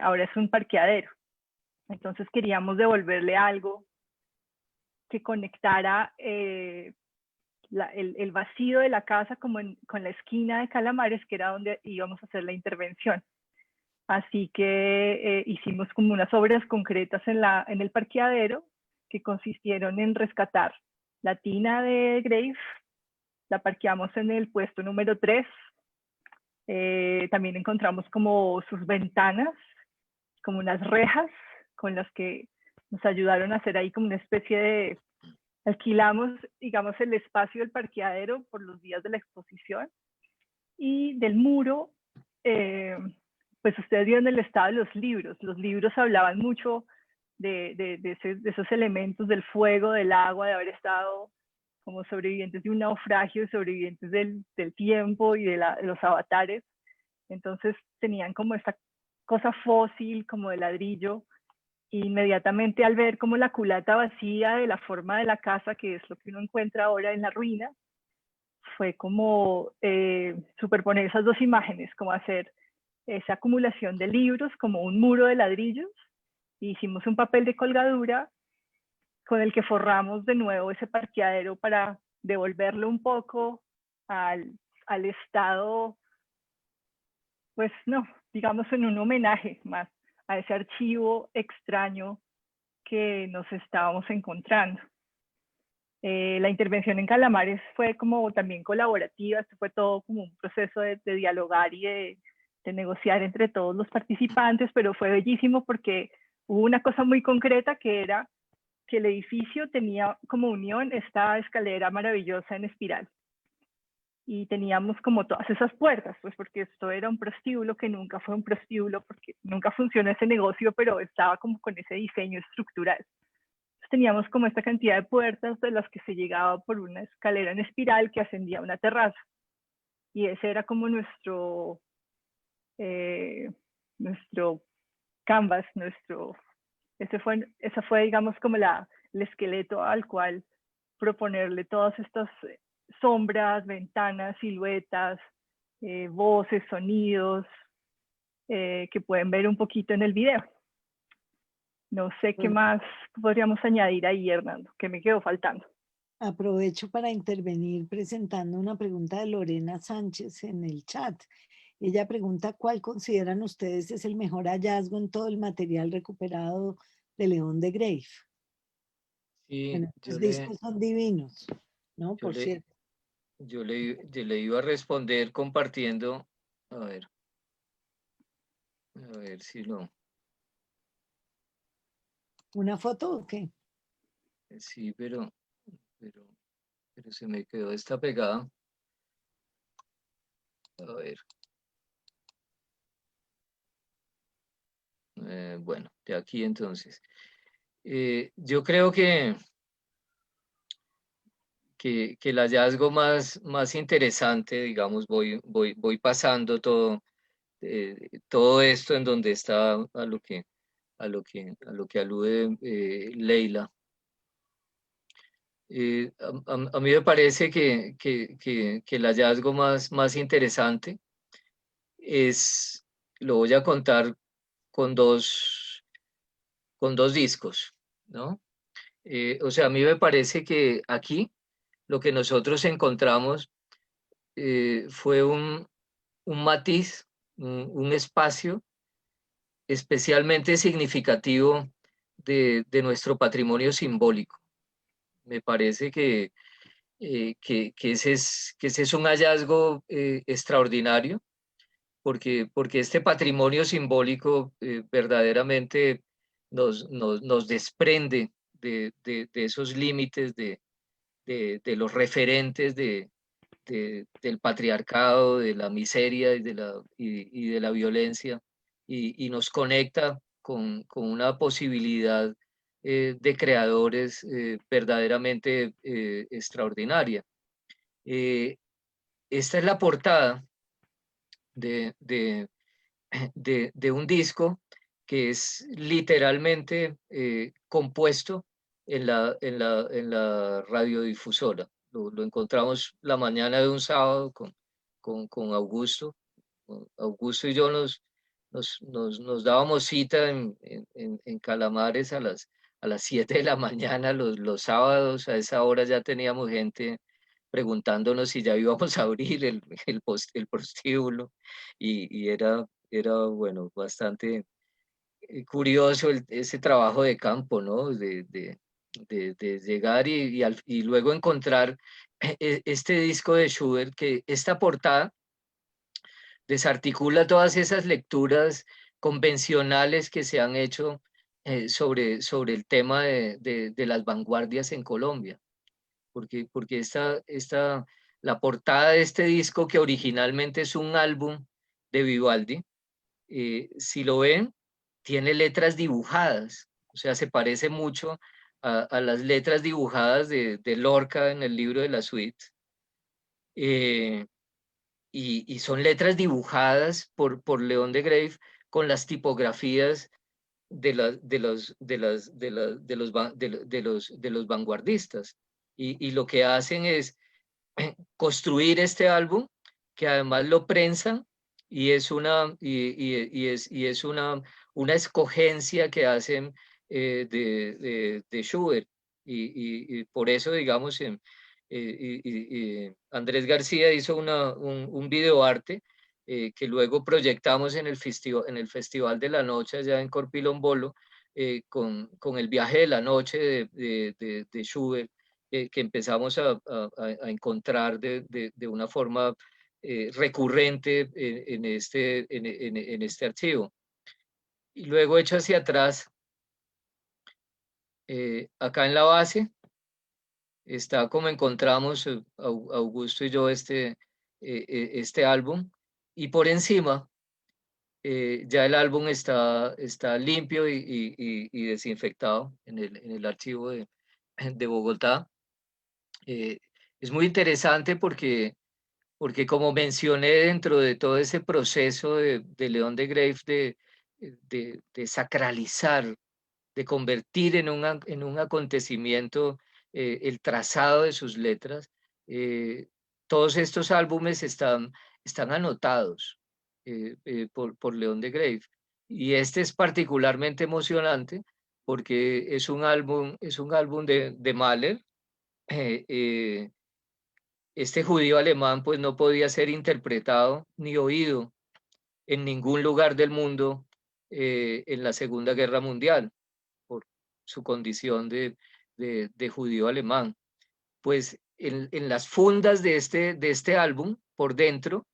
ahora es un parqueadero. Entonces queríamos devolverle algo que conectara el vacío de la casa como con la esquina de Calamares, que era donde íbamos a hacer la intervención. Así que hicimos como unas obras concretas en el parqueadero que consistieron en rescatar la tina de Grave, la parqueamos en el puesto número 3. También encontramos como sus ventanas, como unas rejas con las que nos ayudaron a hacer ahí como una especie de... Alquilamos, digamos, el espacio del parqueadero por los días de la exposición. Y del muro, pues ustedes vieron el estado de los libros. Los libros hablaban mucho de esos elementos del fuego, del agua, de haber estado como sobrevivientes de un naufragio, sobrevivientes del tiempo y de los avatares. Entonces tenían como esta cosa fósil, como de ladrillo. Inmediatamente al ver como la culata vacía de la forma de la casa, que es lo que uno encuentra ahora en la ruina, fue como superponer esas dos imágenes, como hacer esa acumulación de libros como un muro de ladrillos. Hicimos un papel de colgadura con el que forramos de nuevo ese parqueadero para devolverlo un poco al estado, pues no, digamos en un homenaje más a ese archivo extraño que nos estábamos encontrando. La intervención en Calamares fue como también colaborativa, esto fue todo como un proceso de dialogar y de negociar entre todos los participantes, pero fue bellísimo porque hubo una cosa muy concreta, que era que el edificio tenía como unión esta escalera maravillosa en espiral. Y teníamos como todas esas puertas, pues porque esto era un prostíbulo que nunca fue un prostíbulo, porque nunca funcionó ese negocio, pero estaba como con ese diseño estructural. Entonces teníamos como esta cantidad de puertas de las que se llegaba por una escalera en espiral que ascendía a una terraza. Y ese era como nuestro canvas, esa fue, digamos, como el esqueleto al cual proponerle todas estas sombras, ventanas, siluetas, voces, sonidos, que pueden ver un poquito en el video. No sé qué más podríamos añadir ahí, Hernando, que me quedó faltando. Aprovecho para intervenir presentando una pregunta de Lorena Sánchez en el chat. Ella pregunta: ¿cuál consideran ustedes es el mejor hallazgo en todo el material recuperado de León de Grave? Sí, Bueno, los discos son divinos, ¿no? Por cierto. Yo le iba a responder compartiendo, a ver si no. ¿Una foto o qué? Sí, pero se me quedó esta pegada. A ver. Bueno, de aquí entonces. Yo creo que el hallazgo más interesante, digamos, voy pasando todo, todo esto en donde está a lo que alude Leila. A mí me parece que el hallazgo más interesante es, lo voy a contar con dos discos, ¿no? O sea, a mí me parece que aquí lo que nosotros encontramos fue un matiz, un espacio especialmente significativo de nuestro patrimonio simbólico. Me parece que ese es un hallazgo extraordinario, porque este patrimonio simbólico verdaderamente nos desprende de esos límites, de los referentes del patriarcado, de la miseria y de la violencia, y nos conecta con una posibilidad de creadores verdaderamente extraordinaria. Eh, Esta es la portada de, de, de un disco que es literalmente compuesto en la radiodifusora. Lo encontramos la mañana de un sábado con Augusto. Augusto y yo nos dábamos cita en Calamares a las 7 de la mañana los sábados. A esa hora ya teníamos gente preguntándonos si ya íbamos a abrir el prostíbulo, y era, bueno, bastante curioso ese trabajo de campo, ¿no? De llegar y luego encontrar este disco de Schubert, que esta portada desarticula todas esas lecturas convencionales que se han hecho sobre el tema de las vanguardias en Colombia, porque la portada de este disco, que originalmente es un álbum de Vivaldi, si lo ven, tiene letras dibujadas, o sea, se parece mucho a las letras dibujadas de Lorca en el libro de la suite. Y son letras dibujadas por León de Grave con las tipografías de los vanguardistas. Y lo que hacen es construir este álbum, que además lo prensan, y es una escogencia que hacen de Schubert. Y por eso, digamos, Andrés García hizo un videoarte que luego proyectamos en el Festival de la Noche allá en Corpilombolo, con el viaje de la noche de Schubert, que empezamos a encontrar de una forma recurrente en este archivo. Y luego hecho hacia atrás, acá en la base, está como encontramos Augusto y yo este álbum, y por encima ya el álbum está limpio y desinfectado en el archivo de Bogotá. Es muy interesante porque como mencioné, dentro de todo ese proceso de León de Grave de sacralizar, de convertir en un acontecimiento el trazado de sus letras, todos estos álbumes están anotados por León de Grave. Y este es particularmente emocionante porque es un álbum de Mahler. eh, eh, este judío alemán pues no podía ser interpretado ni oído en ningún lugar del mundo en la Segunda Guerra Mundial, por su condición de judío alemán. Pues en las fundas de este álbum, por dentro,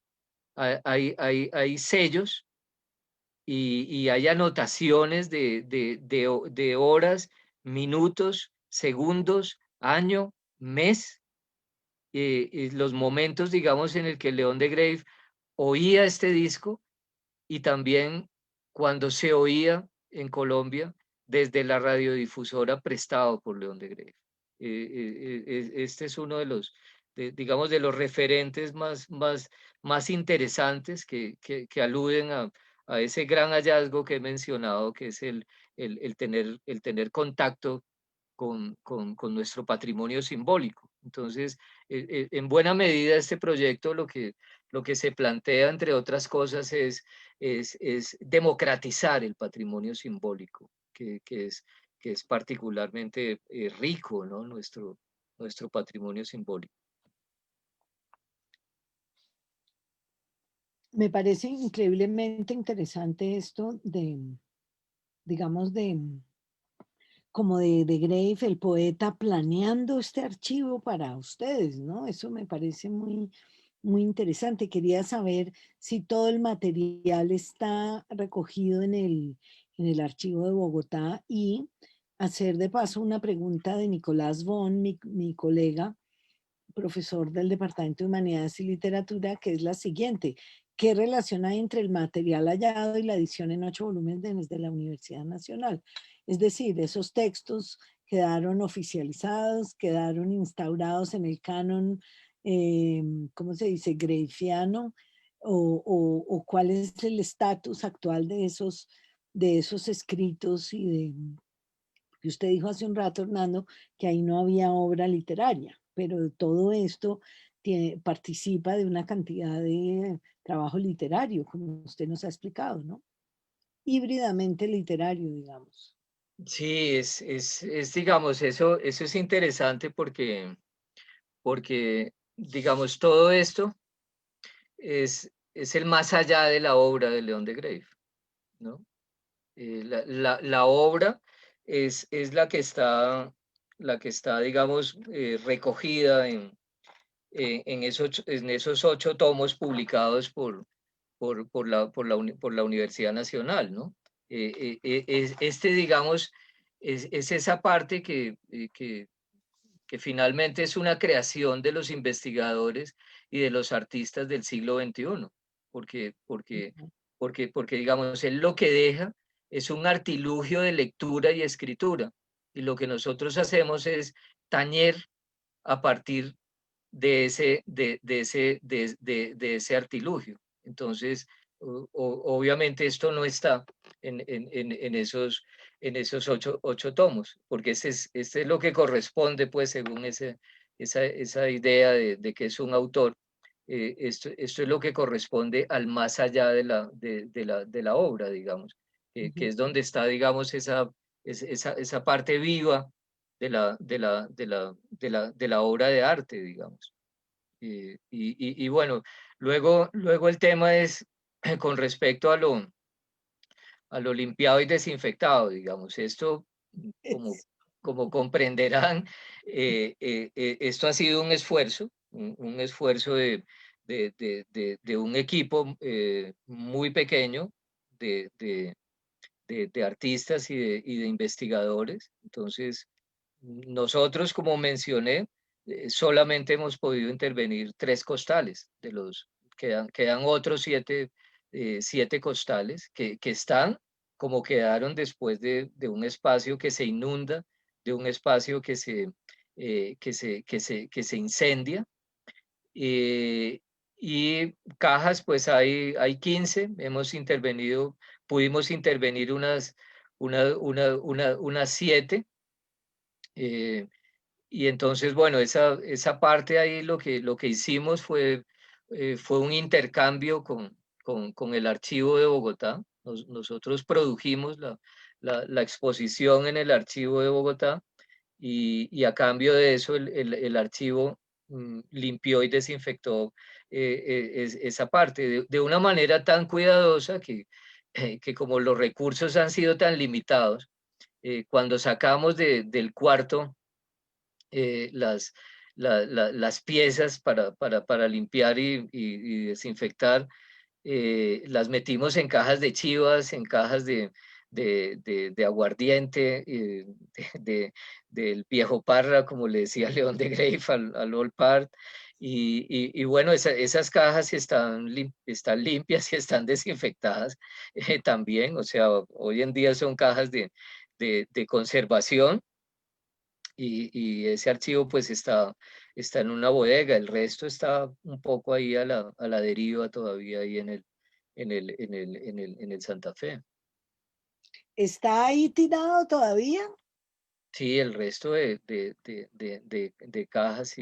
hay sellos y hay anotaciones de horas, minutos, segundos, año, mes, los momentos, digamos, en el que León de Grave oía este disco, y también cuando se oía en Colombia desde la radiodifusora prestado por León de Grave. Este es uno digamos, de los referentes más interesantes que aluden a ese gran hallazgo que he mencionado, que es el tener contacto con nuestro patrimonio simbólico. Entonces, en buena medida este proyecto lo que se plantea, entre otras cosas, es democratizar el patrimonio simbólico, que es particularmente rico, ¿no? Nuestro patrimonio simbólico. Me parece increíblemente interesante esto de, digamos, de Grave, el poeta, planeando este archivo para ustedes, ¿no? Eso me parece muy, muy interesante. Quería saber si todo el material está recogido en el archivo de Bogotá y hacer de paso una pregunta de Nicolás Bon, mi colega, profesor del Departamento de Humanidades y Literatura, que es la siguiente. ¿Qué relación hay entre el material hallado y la edición en 8 volúmenes de la Universidad Nacional? Es decir, esos textos quedaron oficializados, quedaron instaurados en el canon, ¿cómo se dice?, greifiano, o cuál es el estatus actual de esos escritos y de, que usted dijo hace un rato, Hernando, que ahí no había obra literaria, pero todo esto participa de una cantidad de trabajo literario, como usted nos ha explicado, ¿no? Híbridamente literario, digamos. Sí, digamos, eso es interesante porque, digamos, todo esto es el más allá de la obra de León de Grave, ¿no? La obra es la que está, digamos, recogida en esos 8 tomos publicados por la Universidad Nacional, ¿no? Digamos, es esa parte que finalmente es una creación de los investigadores y de los artistas del siglo XXI, porque digamos, él lo que deja es un artilugio de lectura y escritura, y lo que nosotros hacemos es tañer a partir de ese artilugio. Entonces, obviamente esto no está en esos 8 tomos, porque este es lo que corresponde, pues, según esa idea de que es un autor. Esto es lo que corresponde al más allá de la obra, digamos, que es donde está, digamos, esa parte viva de la obra de arte, digamos. Y bueno, luego el tema es con respecto a lo limpiado y desinfectado, digamos. Esto, como, Es- como comprenderán, esto ha sido un esfuerzo, un esfuerzo de un equipo muy pequeño de artistas y de investigadores. Entonces, nosotros, como mencioné, solamente hemos podido intervenir 3 costales, quedan otros 7 costales que están como quedaron después de un espacio que se inunda, de un espacio que se incendia. Y cajas, pues hay 15, pudimos intervenir unas 7. Y entonces, bueno, esa parte ahí lo que hicimos fue un intercambio con el archivo de Bogotá. Nosotros produjimos la exposición en el archivo de Bogotá y a cambio de eso el archivo limpió y desinfectó esa parte de una manera tan cuidadosa que como los recursos han sido tan limitados, cuando sacamos del cuarto las, las piezas para limpiar y desinfectar, las metimos en cajas de chivas, en cajas de aguardiente, del viejo Parra, como le decía León de Grave al Old Part. Y bueno, esas cajas están limpias y están desinfectadas también. O sea, hoy en día son cajas de conservación y ese archivo pues está en una bodega, el resto está un poco ahí a la deriva todavía ahí en el Santa Fe. ¿Está ahí tirado todavía? Sí, el resto de cajas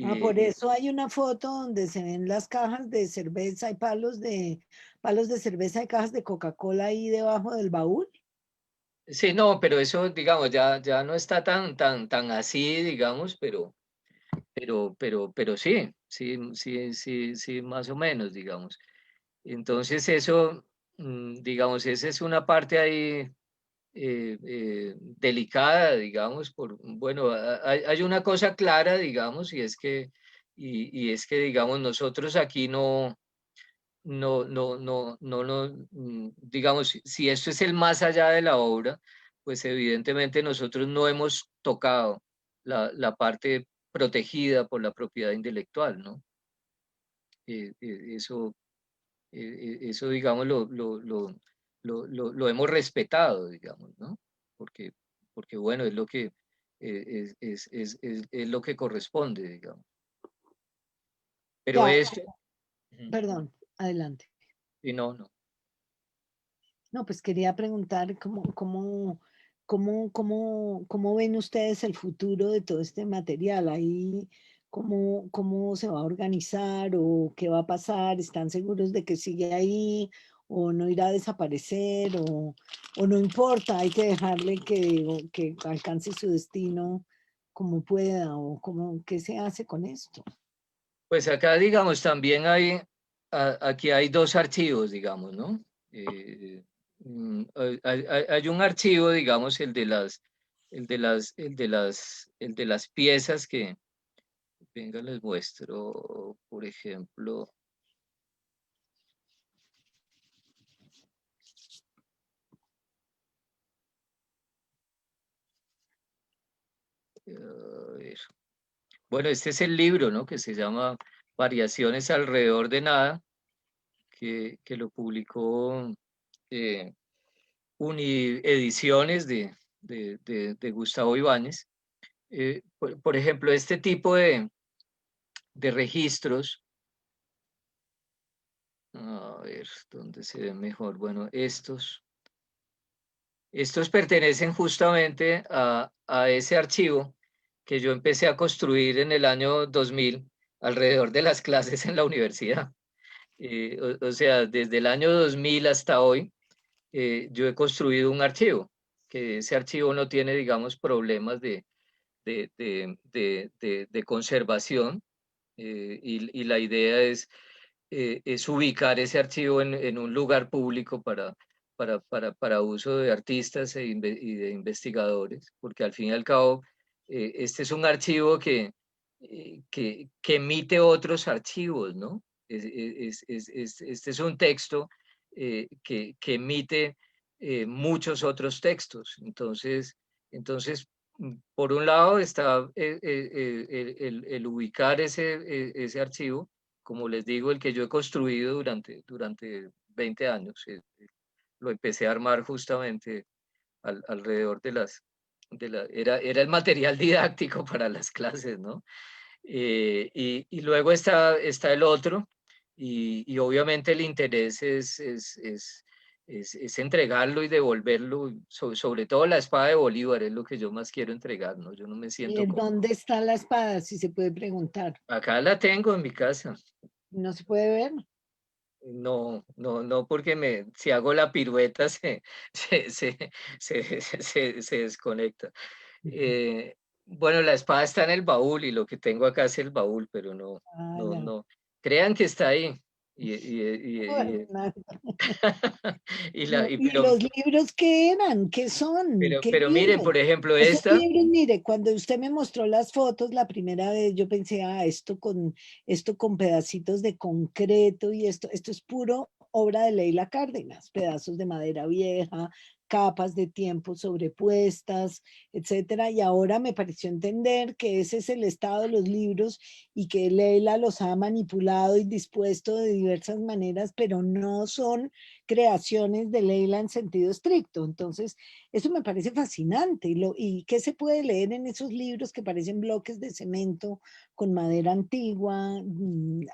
Ah, por y eso hay una foto donde se ven las cajas de cerveza y palos de cerveza y cajas de Coca-Cola ahí debajo del baúl. sí, no, pero eso, digamos, ya no está tan así, digamos, pero sí, más o menos, digamos. Entonces eso, digamos, esa es una parte ahí delicada, digamos, bueno, hay una cosa clara, digamos, y es que, digamos, nosotros aquí digamos, si esto es el más allá de la obra, pues evidentemente nosotros no hemos tocado la parte protegida por la propiedad intelectual, ¿no? Eso, eso, digamos, lo hemos respetado, digamos, ¿no? Porque, porque bueno, es lo que, es lo que corresponde, digamos. Pero Ya, esto, ujú, perdón, adelante. y no. No, pues quería preguntar cómo ven ustedes el futuro de todo este material. Ahí, cómo se va a organizar o qué va a pasar. ¿Están seguros de que sigue ahí o no irá a desaparecer o no importa? Hay que dejarle que alcance su destino como pueda o qué se hace con esto. Pues acá, digamos, también aquí hay dos archivos, digamos, ¿no? Eh, hay un archivo, digamos, el de las piezas que, venga, les muestro, por ejemplo, a ver. Bueno, este es el libro, ¿no? Que se llama Variaciones alrededor de nada, que lo publicó eh, Uniediciones de Gustavo Ibáñez. Por ejemplo, este tipo de registros, a ver, ¿dónde se ve mejor? Bueno, estos pertenecen justamente a ese archivo que yo empecé a construir en el año 2000 alrededor de las clases en la universidad. O sea, desde el año 2000 hasta hoy, yo he construido un archivo, que ese archivo no tiene, digamos, problemas de conservación, y la idea es ubicar ese archivo en un lugar público para uso de artistas y de investigadores, porque al fin y al cabo, este es un archivo que emite otros archivos, ¿no? Este es un texto que emite muchos otros textos. Entonces, por un lado está el ubicar ese archivo, como les digo, el que yo he construido durante 20 años. Lo empecé a armar justamente alrededor era el material didáctico para las clases, ¿no? Y luego está el otro, y obviamente el interés es entregarlo y devolverlo, sobre todo la espada de Bolívar es lo que yo más quiero entregar, ¿no? Yo no me ¿Y siento en como... dónde está la espada, si se puede preguntar? Acá la tengo en mi casa. ¿No se puede ver? No, porque si hago la pirueta se, se, se desconecta. Bueno, la espada está en el baúl y lo que tengo acá es el baúl, pero no, Ah, no, ya. no. Crean que está ahí. Y, y, y, y, Bueno, y la, no, y ¿y pero, los libros qué eran? ¿Qué son? pero, ¿Qué pero miren, libros? por ejemplo, Esos esta, libros, mire, cuando usted me mostró las fotos la primera vez, yo pensé, esto con pedacitos de concreto y esto es puro obra de Leila Cárdenas, pedazos de madera vieja, capas de tiempo sobrepuestas, etcétera. Y ahora me pareció entender que ese es el estado de los libros y que Leila los ha manipulado y dispuesto de diversas maneras, pero no son creaciones de Leila en sentido estricto. Entonces, eso me parece fascinante. ¿Y qué se puede leer en esos libros que parecen bloques de cemento con madera antigua,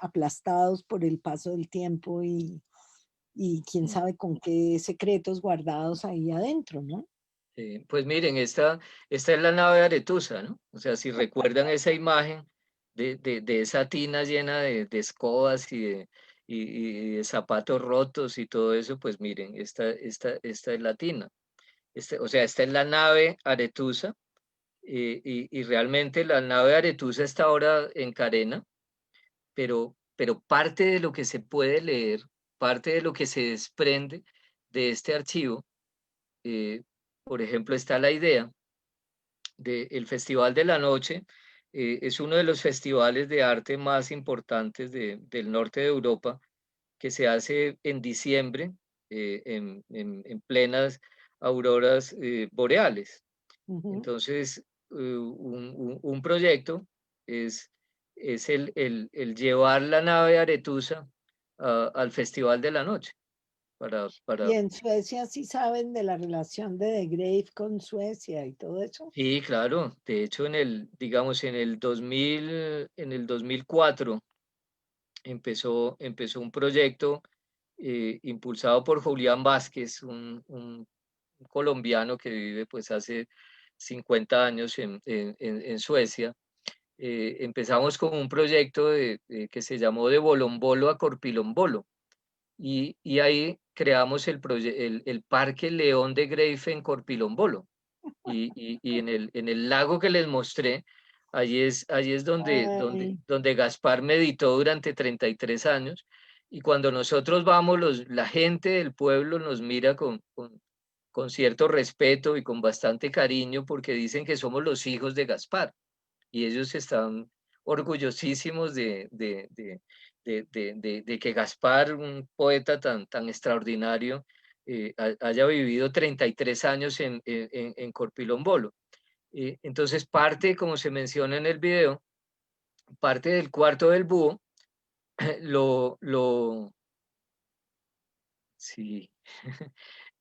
aplastados por el paso del tiempo y quién sabe con qué secretos guardados ahí adentro, ¿no? Pues miren, esta es la nave de Aretusa, ¿no? O sea, si recuerdan esa imagen de esa tina llena de escobas y de zapatos rotos y todo eso, pues miren, esta es la tina. O sea, esta es la nave Aretusa y realmente la nave Aretusa está ahora en Carena, pero parte de lo que se puede leer, parte de lo que se desprende de este archivo, eh, por ejemplo, está la idea del Festival de la Noche. Es uno de los festivales de arte más importantes del norte de Europa, que se hace en diciembre, en plenas auroras boreales. Ujú. Entonces, un proyecto es el llevar la nave Aretusa al Festival de la Noche. Y Para, en Suecia sí saben de la relación de The Grave con Suecia y todo eso. sí, claro. De hecho, digamos, en el 2004 empezó un proyecto impulsado por Julián Vázquez, un colombiano que vive pues hace 50 años en Suecia. Empezamos con un proyecto que se llamó De Bolombolo a Corpilombolo y ahí creamos el Parque León de Greiff en Corpilombolo y en el lago que les mostré, allí es Ay, donde Gaspar meditó durante 33 años y cuando nosotros vamos, la gente del pueblo nos mira con cierto respeto y con bastante cariño porque dicen que somos los hijos de Gaspar y ellos están orgullosísimos de que Gaspar, un poeta tan extraordinario, haya vivido 33 años en Corpilombolo. Entonces, como se menciona en el video, parte del cuarto del búho, lo sí,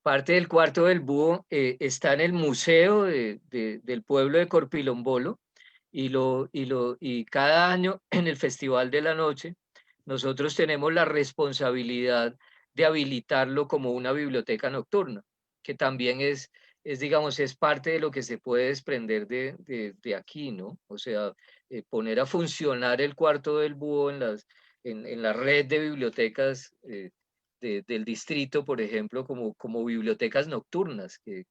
parte del cuarto del búho está en el museo del pueblo de Corpilombolo y cada año en el Festival de la Noche nosotros tenemos la responsabilidad de habilitarlo como una biblioteca nocturna, que también digamos, es parte de lo que se puede desprender de aquí, ¿no? O sea, poner a funcionar el cuarto del búho en la red de bibliotecas del distrito, por ejemplo, como bibliotecas nocturnas, que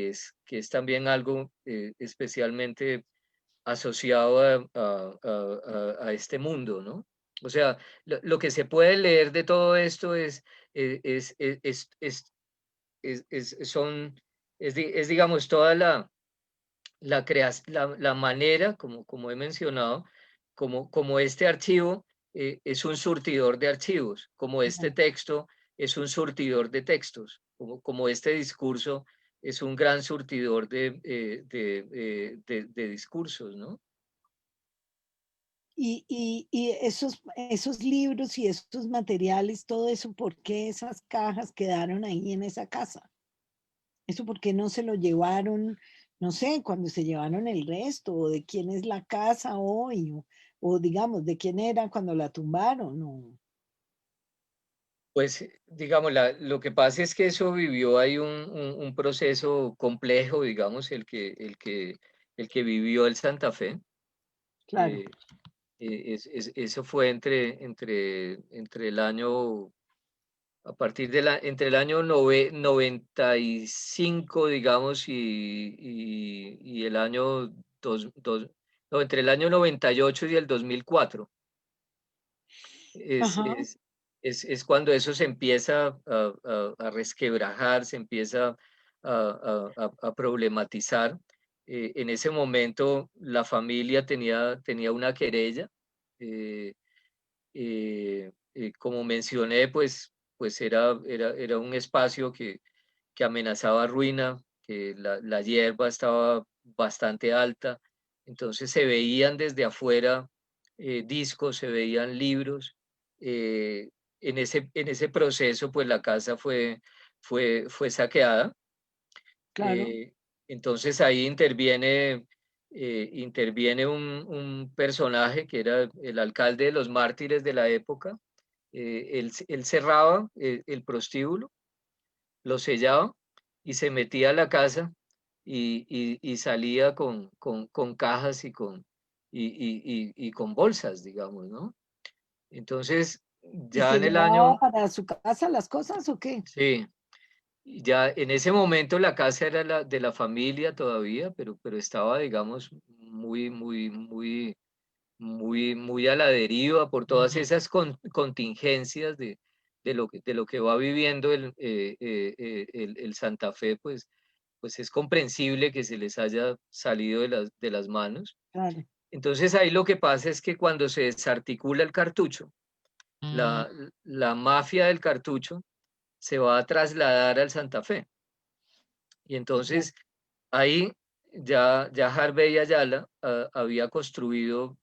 es también algo especialmente asociado a este mundo, ¿no? O sea, lo que se puede leer de todo esto eh, es, es, es, es, son, digamos, toda la manera, como he mencionado, como este archivo es un surtidor de archivos, como este claro. texto es un surtidor de textos, como este discurso es un gran surtidor de discursos, ¿no? Y esos libros y esos materiales, todo eso, ¿por qué esas cajas quedaron ahí en esa casa? ¿Eso por qué no se lo llevaron, no sé, cuando se llevaron el resto, o de quién es la casa hoy, o digamos, de quién era cuando la tumbaron? Pues, digamos, lo que pasa es que eso vivió ahí un proceso complejo, digamos, el que vivió el Santa Fe. Claro. Eh, Eso fue entre el año, a partir entre el año 95, digamos, y el año no, entre el año 98 y el 2004. Es, Ajá. es, es cuando eso se empieza a resquebrajar, se empieza a problematizar. En ese momento la familia tenía una querella. eh, como mencioné, pues era un espacio que amenazaba ruina, que la hierba estaba bastante alta, entonces se veían desde afuera discos, se veían libros. En ese proceso, pues la casa fue saqueada. Claro, Entonces ahí interviene un personaje que era el alcalde de los mártires de la época. Él cerraba el prostíbulo, lo sellaba y se metía a la casa y salía con cajas y con bolsas, digamos, ¿no? Entonces, ¿y ya se en el llevaba año, para su casa las cosas o qué? sí, y ya en ese momento la casa era de la familia todavía, pero estaba, digamos, muy a la deriva por todas esas contingencias de lo que va viviendo el Santa Fe, pues es comprensible que se les haya salido de las manos. Claro. Entonces ahí lo que pasa es que cuando se desarticula el cartucho, la, la mafia del cartucho se va a trasladar al Santa Fe. Y Ya. entonces ahí ya Harvey Ayala había construido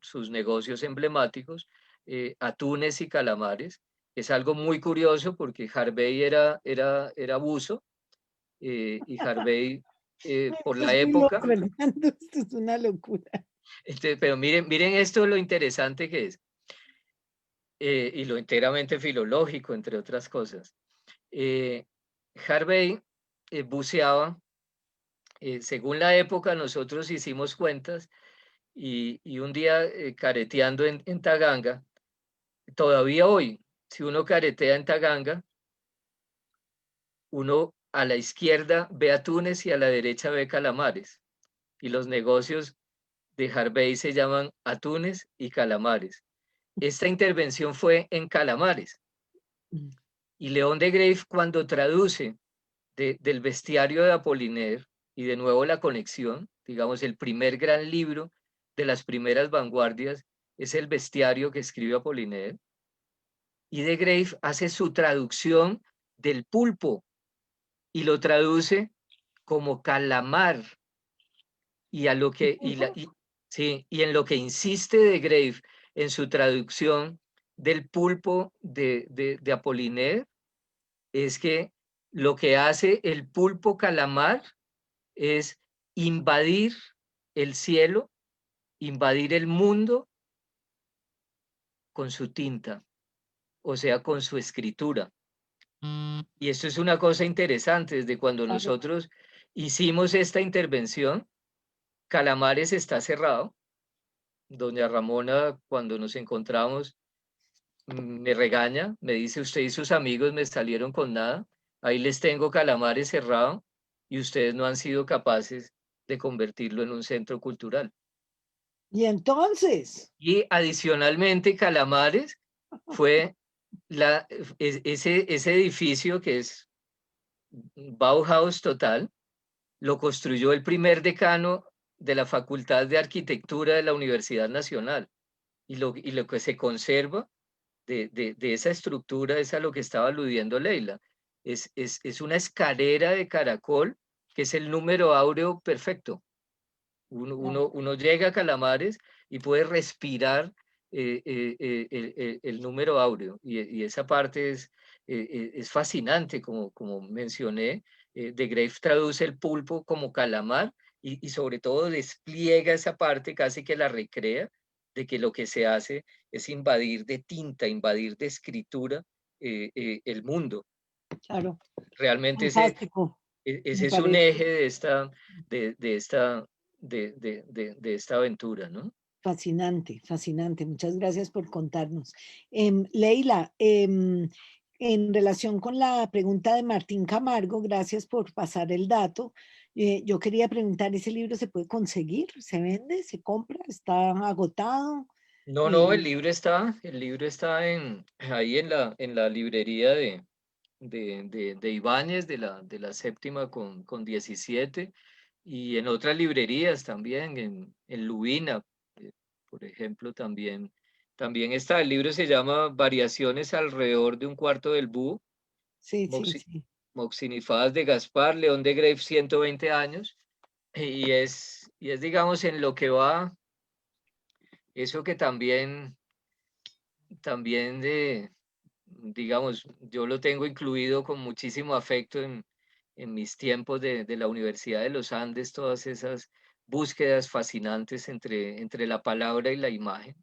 sus negocios emblemáticos, atunes y calamares. Es algo muy curioso porque Harvey era buzo, y Harvey, por Esto la es muy época, loco, Hernando, esto es una locura. pero miren esto lo interesante que es, y lo enteramente filológico, entre otras cosas. Eh, Harvey buceaba. Según la época, nosotros hicimos cuentas y un día careteando en Taganga, todavía hoy, si uno caretea en Taganga, uno a la izquierda ve atunes y a la derecha ve calamares. Y los negocios de Harvey se llaman atunes y calamares. Esta intervención fue en calamares. Mm. Y León de Greiff, cuando traduce del bestiario de Apollinaire, y de nuevo la conexión, digamos, el primer gran libro de las primeras vanguardias es el bestiario que escribe Apollinaire, y de Greiff hace su traducción del pulpo y lo traduce como calamar, y a lo que sí, y en lo que insiste de Greiff en su traducción del pulpo de Apollinaire es que lo que hace el pulpo calamar es invadir el cielo, invadir el mundo con su tinta, o sea, con su escritura. Y esto es una cosa interesante, desde cuando Claro. nosotros hicimos esta intervención, Calamares está cerrado. Doña Ramona, cuando nos encontramos, me regaña, me dice, usted y sus amigos me salieron con nada, ahí les tengo Calamares cerrado y ustedes no han sido capaces de convertirlo en un centro cultural. Y entonces, Y adicionalmente, Calamares fue ese edificio que es Bauhaus total, lo construyó el primer decano de la Facultad de Arquitectura de la Universidad Nacional. Y lo que se conserva de esa estructura es a lo que estaba aludiendo Leila. Es una escalera de caracol que es el número áureo perfecto. Uno llega a Calamares y puede respirar el número áureo, y esa parte es fascinante, como mencioné. De Greiff traduce el pulpo como calamar y sobre todo despliega esa parte, casi que la recrea, de que lo que se hace es invadir de tinta, invadir de escritura el mundo. claro, Realmente fantástico, me ese es un parece eje de esta aventura, ¿no? fascinante, fascinante. Muchas gracias por contarnos. Leila, en relación con la pregunta de Martín Camargo, gracias por pasar el dato. Yo quería preguntar, ¿ese libro se puede conseguir? ¿Se vende? ¿Se compra? ¿Está agotado? No, Eh, el libro está ahí en la librería de Ibáñez, de la séptima con 17, y en otras librerías también, en Lubina, por ejemplo, también está. El libro se llama Variaciones alrededor de un cuarto del búho, sí, sí, Moxi- sí. Moxinifadas de Gaspar, León de Greiff, 120 años, y es, digamos, en lo que va, eso que también digamos, yo lo tengo incluido con muchísimo afecto en mis tiempos de la Universidad de los Andes, todas esas búsquedas fascinantes entre la palabra y la imagen.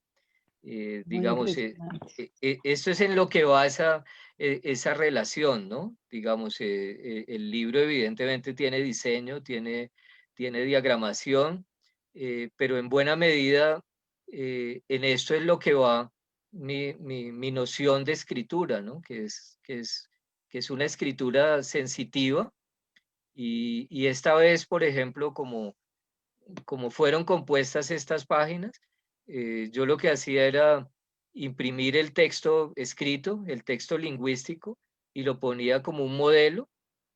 Muy Digamos, impresionante. esto es en lo que va esa relación, ¿no? Digamos, el libro evidentemente tiene diseño, tiene diagramación, pero en buena medida en esto es lo que va mi noción de escritura, ¿no? Que es una escritura sensitiva y esta vez, por ejemplo, como fueron compuestas estas páginas, yo lo que hacía era imprimir el texto escrito, el texto lingüístico, y lo ponía como un modelo,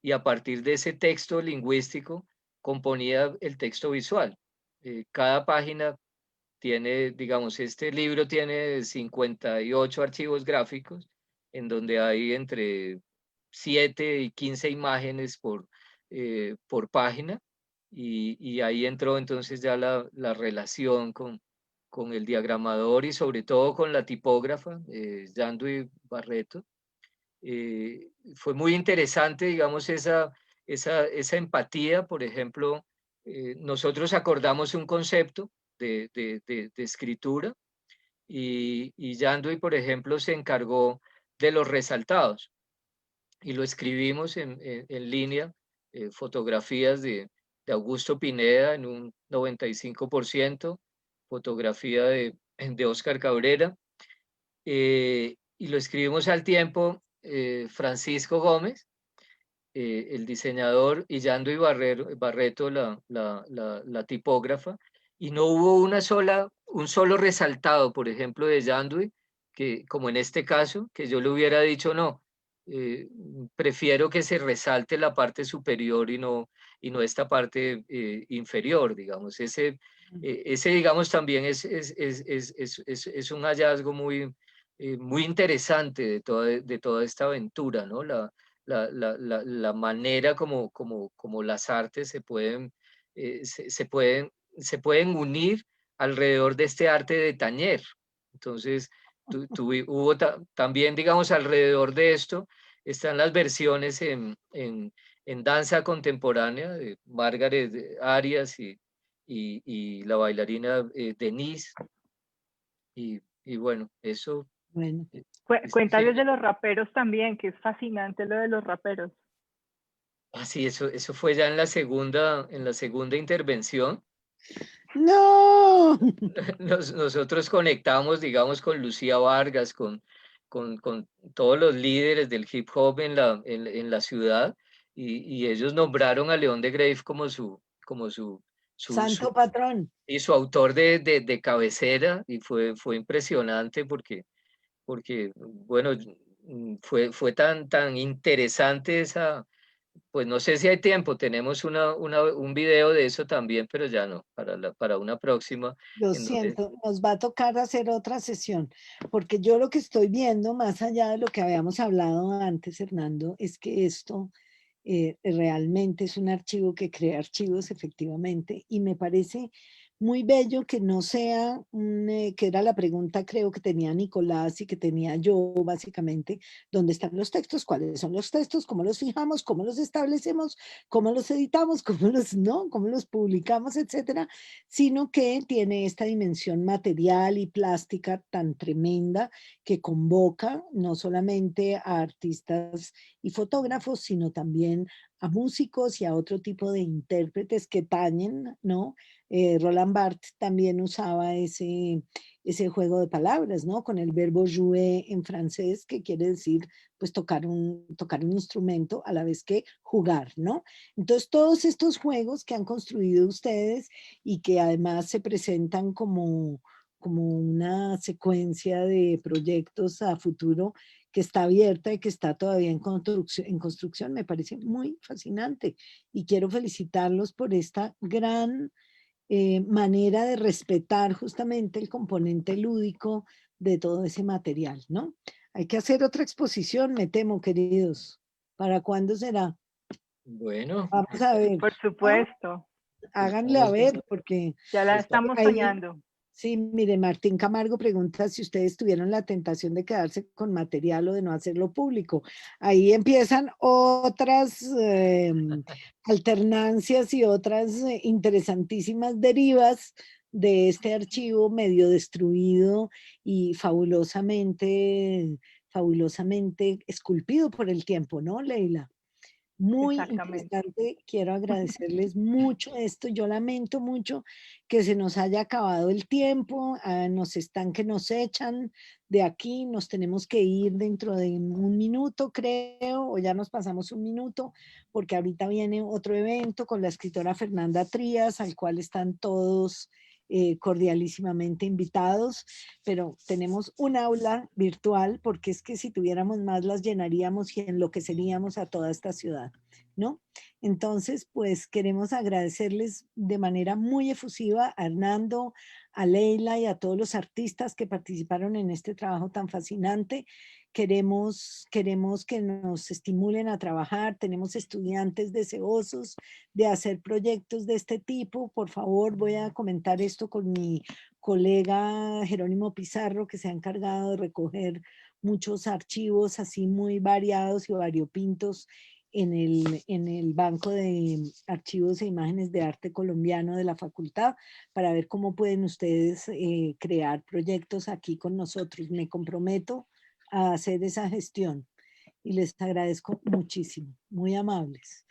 y a partir de ese texto lingüístico componía el texto visual. Cada página tiene, digamos, este libro tiene 58 archivos gráficos, en donde hay entre 7 y 15 imágenes por página, y ahí entró entonces ya la relación con el diagramador y sobre todo con la tipógrafa, Yanduy Barreto. Fue muy interesante, digamos, esa empatía. Por ejemplo, nosotros acordamos un concepto de escritura y Yanduy, por ejemplo, se encargó de los resaltados y lo escribimos en línea, fotografías de Augusto Pineda en un 95%, fotografía de Oscar Cabrera, y lo escribimos al tiempo Francisco Gómez, el diseñador, y Yanduy Barreto, la tipógrafa, y no hubo un solo resaltado, por ejemplo, de Yanduy, que como en este caso, que yo le hubiera dicho no, eh, prefiero que se resalte la parte superior y no esta parte inferior, digamos. Ese digamos, también es un hallazgo muy interesante de toda esta aventura, ¿no? La manera como las artes se pueden unir alrededor de este arte de tañer. Entonces, hubo también, digamos, alrededor de esto, están las versiones en danza contemporánea de Margaret Arias y la bailarina Denise. Y bueno, eso... Bueno, Cuéntales de los raperos también, que es fascinante lo de los raperos. Sí, eso fue ya en la segunda intervención. ¡no! Nosotros conectamos, digamos, con Lucía Vargas, con todos los líderes del hip hop en la ciudad, y ellos nombraron a León de Greiff Santo patrón. y su autor de cabecera, y fue impresionante porque bueno, fue tan interesante pues no sé si hay tiempo, tenemos un video de eso también, pero ya no, para una próxima. Lo En donde, siento, nos va a tocar hacer otra sesión, porque yo lo que estoy viendo, más allá de lo que habíamos hablado antes, Hernando, es que esto realmente es un archivo que crea archivos, efectivamente, y me parece muy bello que no sea, que era la pregunta creo que tenía Nicolás y que tenía yo básicamente, ¿dónde están los textos? ¿Cuáles son los textos? ¿Cómo los fijamos? ¿Cómo los establecemos? ¿Cómo los editamos? ¿Cómo los, no? ¿Cómo los publicamos? Etcétera, sino que tiene esta dimensión material y plástica tan tremenda que convoca no solamente a artistas y fotógrafos, sino también a músicos y a otro tipo de intérpretes que tañen, ¿no? Roland Barthes también usaba ese juego de palabras, ¿no? Con el verbo jouer en francés, que quiere decir, pues, tocar un instrumento a la vez que jugar, ¿no? Entonces, todos estos juegos que han construido ustedes y que además se presentan como una secuencia de proyectos a futuro que está abierta y que está todavía en construcción, me parece muy fascinante. Y quiero felicitarlos por esta gran manera de respetar justamente el componente lúdico de todo ese material, ¿no? Hay que hacer otra exposición, me temo, queridos ¿Para cuándo será? Bueno, Vamos a ver. Por supuesto, Háganle a ver, porque ya la está- estamos ahí, soñando. sí, mire, Martín Camargo pregunta si ustedes tuvieron la tentación de quedarse con material o de no hacerlo público. Ahí empiezan otras alternancias y otras interesantísimas derivas de este archivo medio destruido y fabulosamente esculpido por el tiempo, ¿no, Leila? Muy Exactamente. interesante, quiero agradecerles mucho esto. Yo lamento mucho que se nos haya acabado el tiempo, nos están que nos echan de aquí, nos tenemos que ir dentro de un minuto, creo, o ya nos pasamos un minuto, porque ahorita viene otro evento con la escritora Fernanda Trías, al cual están todos cordialísimamente invitados, pero tenemos un aula virtual porque es que si tuviéramos más las llenaríamos y enloqueceríamos a toda esta ciudad, ¿no? Entonces, pues queremos agradecerles de manera muy efusiva a Hernando, a Leila y a todos los artistas que participaron en este trabajo tan fascinante. Queremos que nos estimulen a trabajar. Tenemos estudiantes deseosos de hacer proyectos de este tipo. Por favor, voy a comentar esto con mi colega Jerónimo Pizarro, que se ha encargado de recoger muchos archivos así muy variados y variopintos en el Banco de Archivos e Imágenes de Arte Colombiano de la Facultad, para ver cómo pueden ustedes crear proyectos aquí con nosotros. Me comprometo a hacer esa gestión y les agradezco muchísimo, muy amables.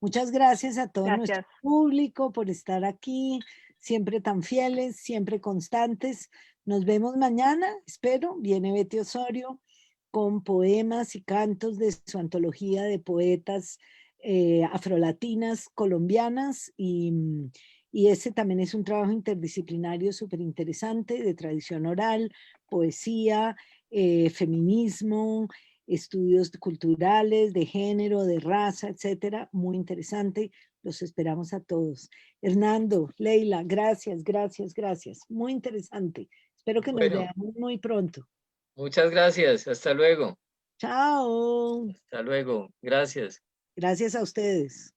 Muchas gracias a todo nuestro Gracias. público por estar aquí, siempre tan fieles, siempre constantes. Nos vemos mañana, espero. Viene Betty Osorio con poemas y cantos de su antología de poetas afrolatinas colombianas y ese también es un trabajo interdisciplinario súper interesante de tradición oral, poesía, feminismo, estudios culturales, de género, de raza, etcétera. Muy interesante. Los esperamos a todos. Hernando, Leila, gracias, gracias, gracias. Muy interesante. Espero que nos bueno, veamos muy pronto. muchas gracias. Hasta luego. Chao. Hasta luego. Gracias. Gracias a ustedes.